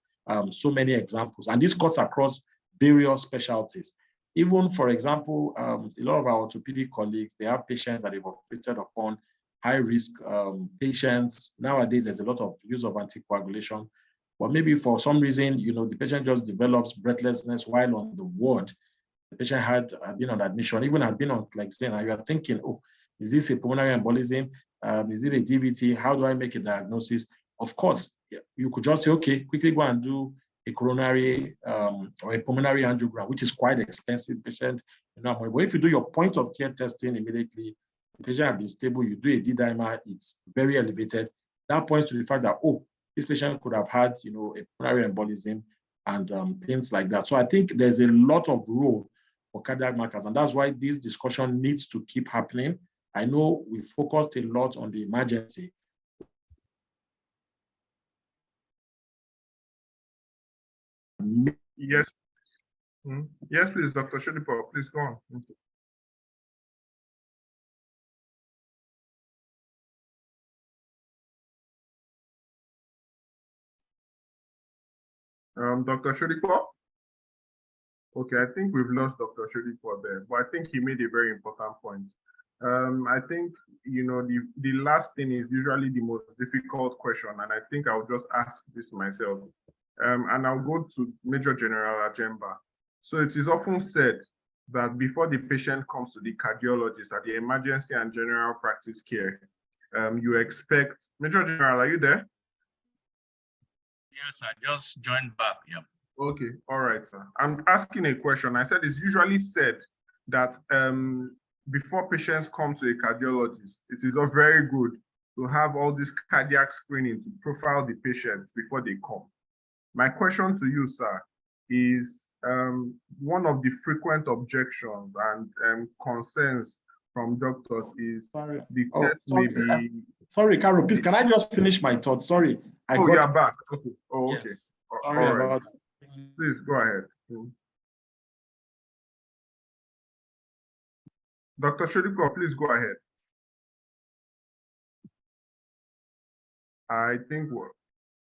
so many examples. And this cuts across various specialties. Even, for example, a lot of our orthopedic colleagues, they have patients that they've operated upon, high-risk patients. Nowadays, there's a lot of use of anticoagulation. But maybe for some reason, the patient just develops breathlessness while on the ward. The patient had been on admission, even had been on Clexane, and you are thinking, oh, is this a pulmonary embolism? Is it a DVT? How do I make a diagnosis? Of course, you could just say, okay, quickly go and do a coronary or a pulmonary angiogram, which is quite expensive, patient. But if you do your point of care testing immediately, the patient has been stable, you do a D-dimer, it's very elevated. That points to the fact that, oh, this patient could have had, a pulmonary embolism and things like that. So I think there's a lot of role for cardiac markers. And that's why this discussion needs to keep happening. I know we focused a lot on the emergency. Yes. Yes, please, Dr. Sodipo, please go on. Dr. Sodipo? Okay, I think we've lost Dr. Sodipo there, but I think he made a very important point. I think, you know, the last thing is usually the most difficult question, and I think I'll just ask this myself. And I'll go to Major General Ejemba. So it is often said that before the patient comes to the cardiologist at the emergency and general practice care, you expect, Major General, are you there? Yes, I just joined back, yeah. Okay, all right, sir. I'm asking a question. I said it's usually said that before patients come to a cardiologist, it is all very good to have all this cardiac screening to profile the patients before they come. My question to you, sir, is one of the frequent objections and concerns from doctors is the test may be... Sorry, Carol, please, can I just finish my thought? Sorry. You're back. Okay. Oh, okay. Yes. All right. Please go ahead. Dr. Sodipo, please go ahead. I think what?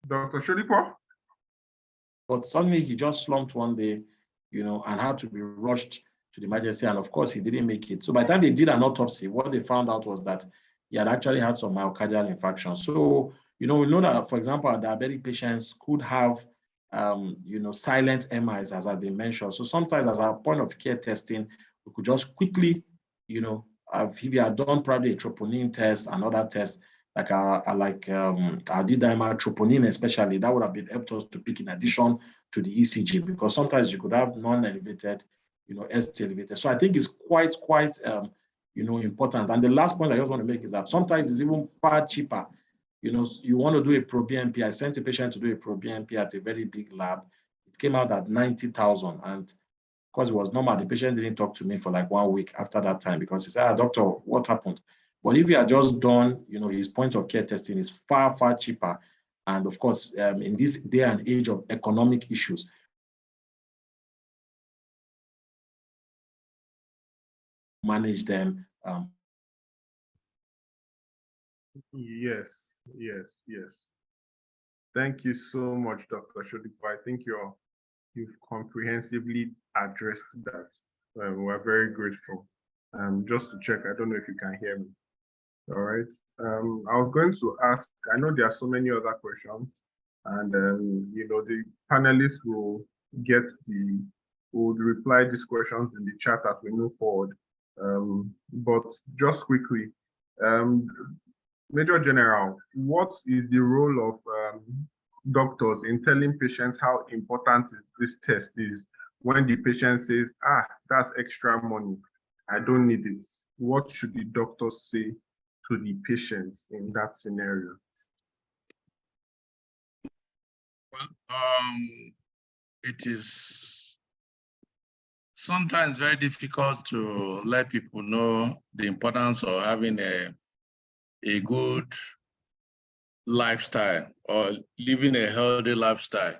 Dr. Sodipo? But suddenly he just slumped one day, you know, and had to be rushed to the emergency. And of course, he didn't make it. So by the time they did an autopsy, what they found out was that he had actually had some myocardial infarction. So, you know, we know that, for example, our diabetic patients could have, you know, silent MIs, as has been mentioned. So sometimes as our point of care testing, we could just quickly, you know, if you had done probably a troponin test and other tests, like our D-dimer troponin especially, that would have been helped us to pick in addition to the ECG, because sometimes you could have non-elevated, you know, ST elevated. So I think it's quite, you know, important. And the last point I just want to make is that sometimes it's even far cheaper. You know, you want to do a pro-BNP. I sent a patient to do a pro-BNP at a very big lab. It came out at 90,000. And because it was normal, the patient didn't talk to me for like 1 week after that time, because he said, doctor, what happened? But if you had just done, you know, his point of care testing is far, far cheaper. And of course, in this day and age of economic issues, manage them. Yes. Thank you so much, Dr. Sodipo. I think you've comprehensively addressed that. We're very grateful. Just to check, I don't know if you can hear me. All right. I was going to ask, I know there are so many other questions, and you know, the panelists will reply these questions in the chat as we move forward. But just quickly, Major General, what is the role of doctors in telling patients how important this test is when the patient says, that's extra money, I don't need it? What should the doctors say to the patients in that scenario? Well, it is sometimes very difficult to let people know the importance of having a good lifestyle or living a healthy lifestyle.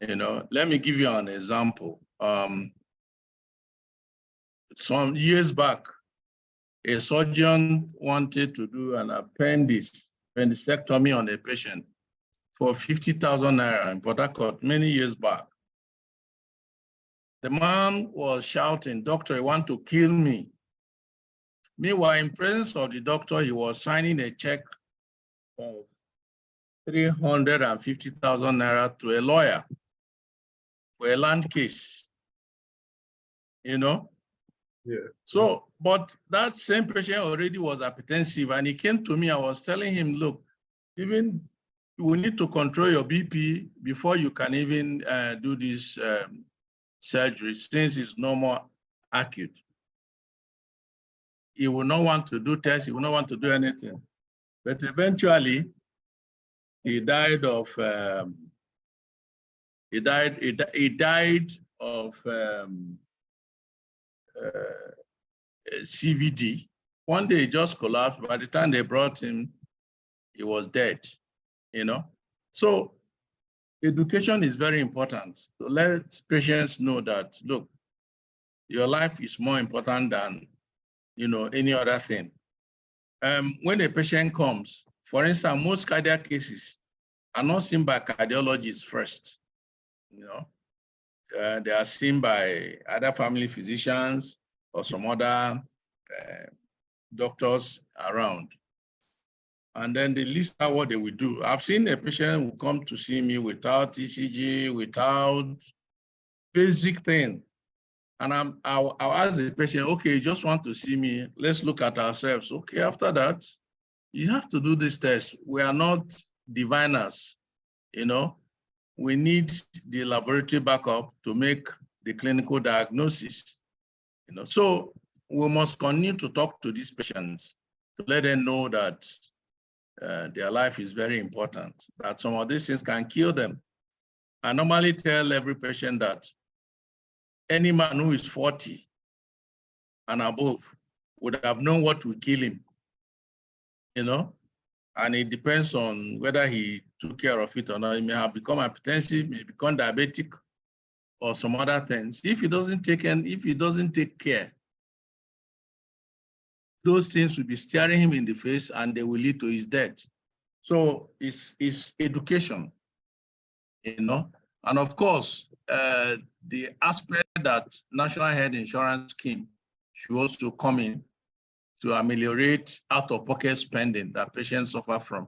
You know, let me give you an example. Some years back, a surgeon wanted to do an appendectomy on a patient for 50,000 naira in Port Harcourt many years back. The man was shouting, "Doctor, you want to kill me." Meanwhile, in presence of the doctor, he was signing a check of 350,000 naira to a lawyer for a land case, you know? Yeah. So, but that same patient already was hypertensive, and he came to me. I was telling him, look, even we need to control your BP before you can even do this surgery, since it's no more acute. He will not want to do tests, he will not want to do anything. But eventually, he died of CVD. One day he just collapsed. By the time they brought him, he was dead, you know? So education is very important to let patients know that, look, your life is more important than, you know, any other thing. When a patient comes, for instance, most cardiac cases are not seen by cardiologists first, you know? They are seen by other family physicians or some other doctors around. And then they list out what they will do. I've seen a patient who come to see me without ECG, without basic thing. And I'll ask the patient, okay, you just want to see me, let's look at ourselves. Okay, after that, you have to do this test. We are not diviners, you know? We need the laboratory backup to make the clinical diagnosis, you know? So we must continue to talk to these patients to let them know that their life is very important, that some of these things can kill them. I normally tell every patient that any man who is 40 and above would have known what will kill him, you know? And it depends on whether he took care of it or not. He may have become hypertensive, may become diabetic, or some other things. If he doesn't take care, those things will be staring him in the face and they will lead to his death. So it's education, you know? And of course, the aspect that National Health Insurance Scheme should also come in to ameliorate out-of-pocket spending that patients suffer from.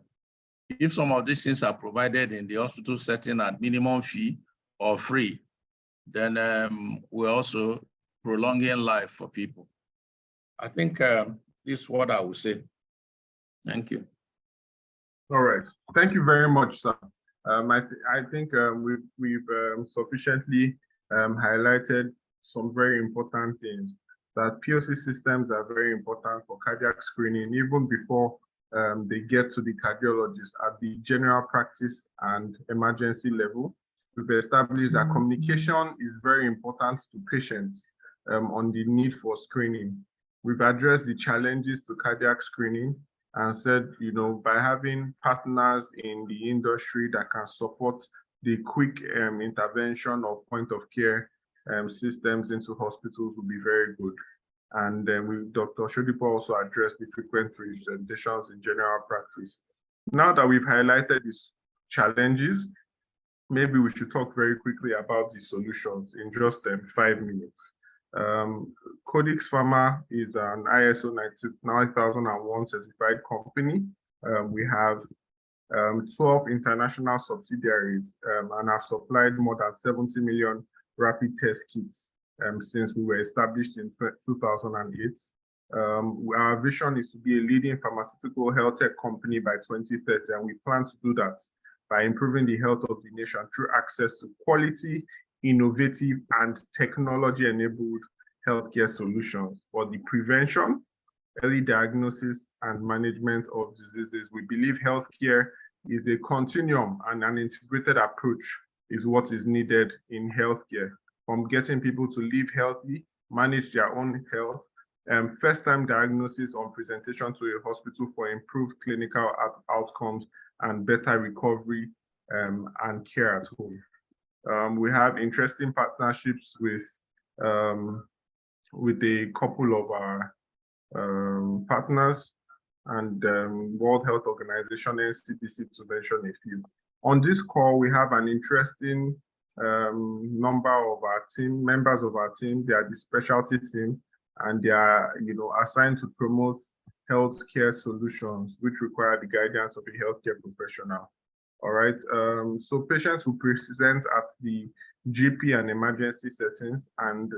If some of these things are provided in the hospital setting at minimum fee or free, then we're also prolonging life for people. I think this is what I would say. Thank you. All right. Thank you very much, sir. I think we've sufficiently highlighted some very important things, that POC systems are very important for cardiac screening, even before they get to the cardiologist at the general practice and emergency level. We've established that communication is very important to patients on the need for screening. We've addressed the challenges to cardiac screening and said, you know, by having partners in the industry that can support the quick intervention of point of care systems into hospitals will be very good. And then Dr. Sodipo also addressed the frequent presentations in general practice. Now that we've highlighted these challenges, maybe we should talk very quickly about the solutions in just 5 minutes. Codex Pharma is an ISO 9001 certified company. We have 12 international subsidiaries and have supplied more than 70 million rapid test kits since we were established in 2008. Our vision is to be a leading pharmaceutical health tech company by 2030, and we plan to do that by improving the health of the nation through access to quality, innovative, and technology-enabled healthcare solutions for the prevention, early diagnosis, and management of diseases. We believe healthcare is a continuum, and an integrated approach is what is needed in healthcare, from getting people to live healthy, manage their own health, first-time diagnosis on presentation to a hospital for improved clinical outcomes and better recovery and care at home. We have interesting partnerships with a couple of our partners and World Health Organization and CDC, to mention a few. On this call, we have an interesting number of our team, members of our team. They are the specialty team, and they are, you know, assigned to promote healthcare solutions which require the guidance of a healthcare professional. All right. So patients who present at the GP and emergency settings, and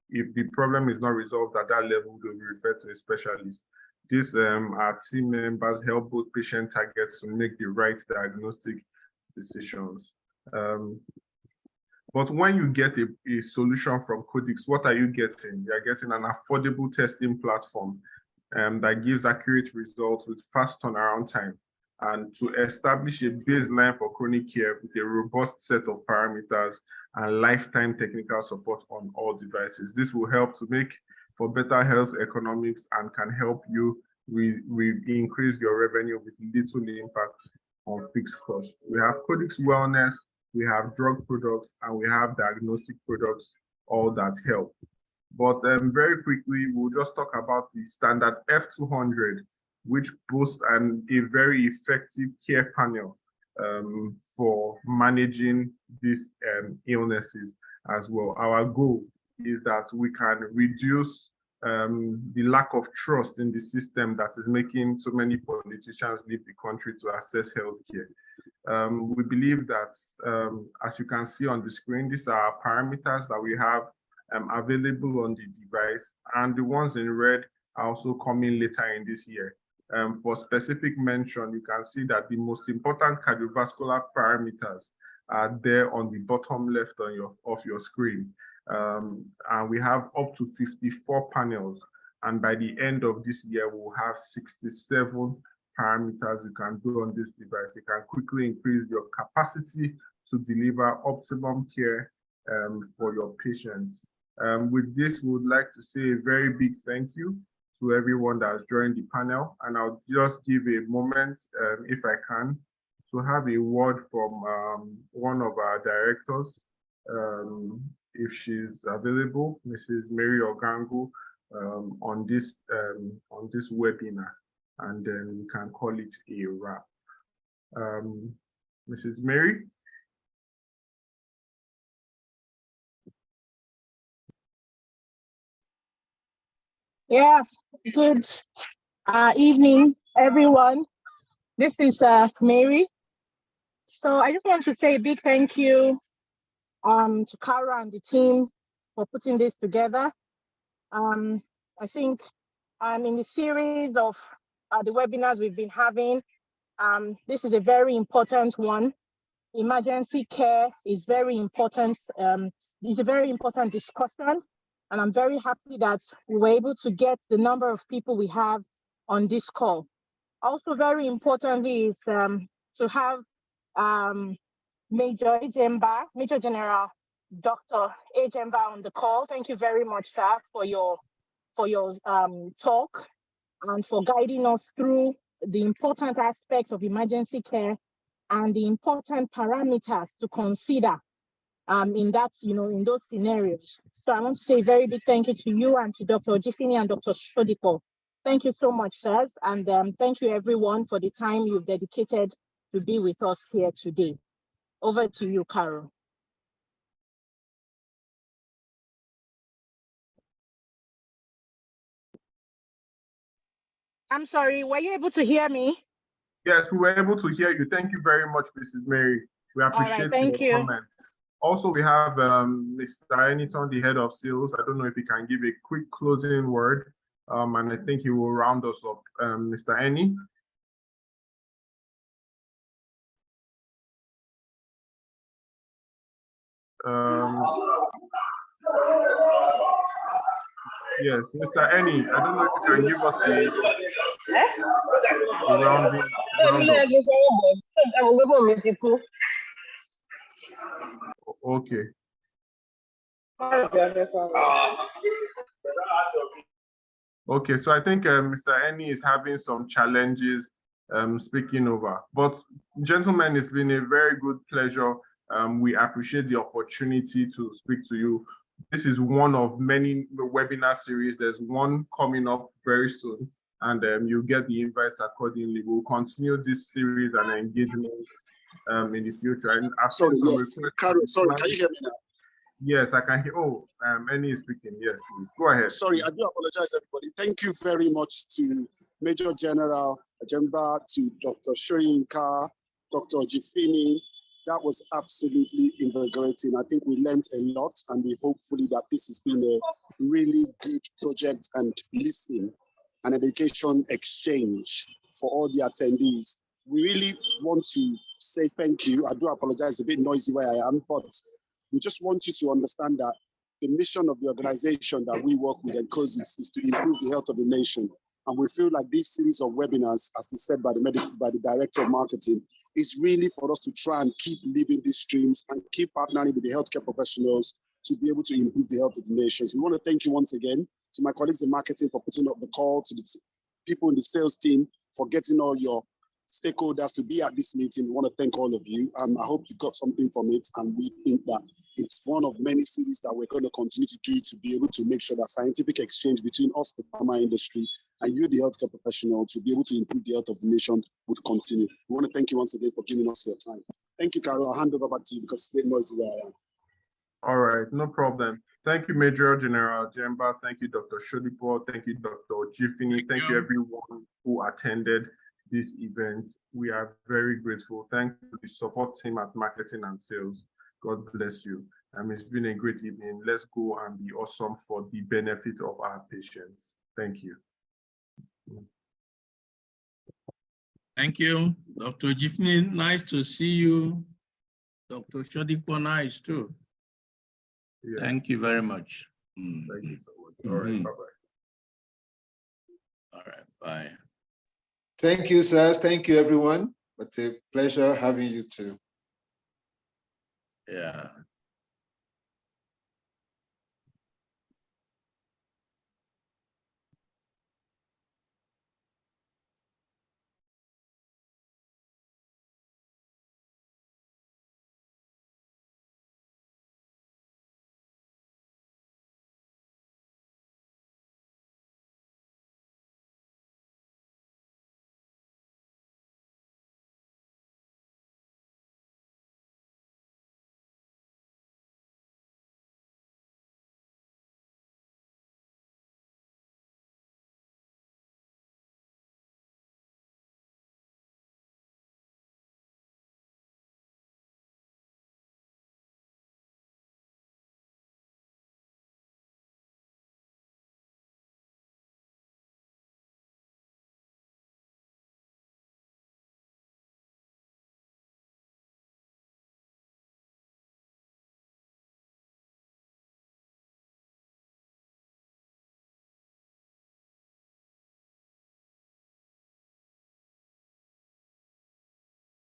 if the problem is not resolved at that level, they'll be referred to a specialist. These our team members help both patient targets to make the right diagnostic decisions. But when you get a solution from Codex, what are you getting? You're getting an affordable testing platform that gives accurate results with fast turnaround time. and to establish a baseline for chronic care with a robust set of parameters and lifetime technical support on all devices. This will help to make for better health economics and can help you increase your revenue with little impact on fixed costs. We have Codex Wellness, we have drug products, and we have diagnostic products, all that help. But very quickly, we'll just talk about the standard F200, which boasts a very effective care panel for managing these illnesses as well. Our goal is that we can reduce the lack of trust in the system that is making so many politicians leave the country to access healthcare. We believe that, as you can see on the screen, these are parameters that we have available on the device, and the ones in red are also coming later in this year. For specific mention, you can see that the most important cardiovascular parameters are there on the bottom left of your screen. And we have up to 54 panels. And by the end of this year, we'll have 67 parameters you can do on this device. You can quickly increase your capacity to deliver optimum care for your patients. With this, we would like to say a very big thank you to everyone that has joined the panel. And I'll just give a moment, if I can, to have a word from one of our directors, if she's available, Mrs. Mary Ogangu, on this webinar, and then we can call it a wrap. Mrs. Mary? Yeah, good evening, everyone. This is Mary. So I just want to say a big thank you to Kara and the team for putting this together. I think in the series of the webinars we've been having, this is a very important one. Emergency care is very important. It's a very important discussion. And I'm very happy that we were able to get the number of people we have on this call. Also very importantly is to have Major Ejemba, Major General Dr. Ejemba on the call. Thank you very much, sir, for your talk and for guiding us through the important aspects of emergency care and the important parameters to consider in those scenarios. So I want to say a very big thank you to you and to Dr. Ojifini and Dr. Sodipo. Thank you so much, sirs. And thank you everyone for the time you've dedicated to be with us here today. Over to you, Carol. I'm sorry, were you able to hear me? Yes, we were able to hear you. Thank you very much, Mrs. Mary. We appreciate your comments. Also, we have Mr. Eniton, the head of sales. I don't know if he can give a quick closing word, and I think he will round us up. Mr. Eni? Yes, Mr. Eni, I don't know if you can give us the round up. Okay. Okay, so I think Mr. Eni is having some challenges speaking over. But gentlemen, it's been a very good pleasure. We appreciate the opportunity to speak to you. This is one of many webinar series. There's one coming up very soon, and you'll get the invites accordingly. We'll continue this series and engagement in the future. And sorry, yes. Carol, sorry, can you hear me now? Yes, I can hear. Oh, Eni is speaking. Yes, please. Go ahead. Sorry, I do apologize, everybody. Thank you very much to Major General Ejemba, to Dr. Shoyinka, Dr. Ojifini. That was absolutely invigorating. I think we learned a lot, and we hopefully that this has been a really good project and listen and education exchange for all the attendees. We really want to say thank you. I do apologize, it's a bit noisy where I am, but we just want you to understand that the mission of the organization that we work with, ENCOSIS, is to improve the health of the nation. And we feel like this series of webinars, as said by the Director of Marketing, is really for us to try and keep living these streams and keep partnering with the healthcare professionals to be able to improve the health of the nation. So we want to thank you once again to my colleagues in marketing for putting up the call, to the people in the sales team for getting all your stakeholders to be at this meeting. We want to thank all of you. I hope you got something from it, and we think that it's one of many series that we're going to continue to do to be able to make sure that scientific exchange between us, the pharma industry, and you, the healthcare professional, to be able to improve the health of the nation would continue. We want to thank you once again for giving us your time. Thank you, Carol. I'll hand over back to you because it's very noisy where I am. All right, no problem. Thank you, Major General Ejemba. Thank you, Dr. Sodipo. Thank you, Dr. Ojifini. Thank you, everyone who attended this event. We are very grateful. Thank you to the support team at Marketing and Sales. God bless you. It's been a great evening. Let's go and be awesome for the benefit of our patients. Thank you. Thank you, Dr. Ojifini. Nice to see you. Dr. Sodipo, nice too. Yes. Thank you very much. Thank you so much. All right, bye-bye. All right, bye. Thank you, sirs. Thank you, everyone. It's a pleasure having you too. Yeah.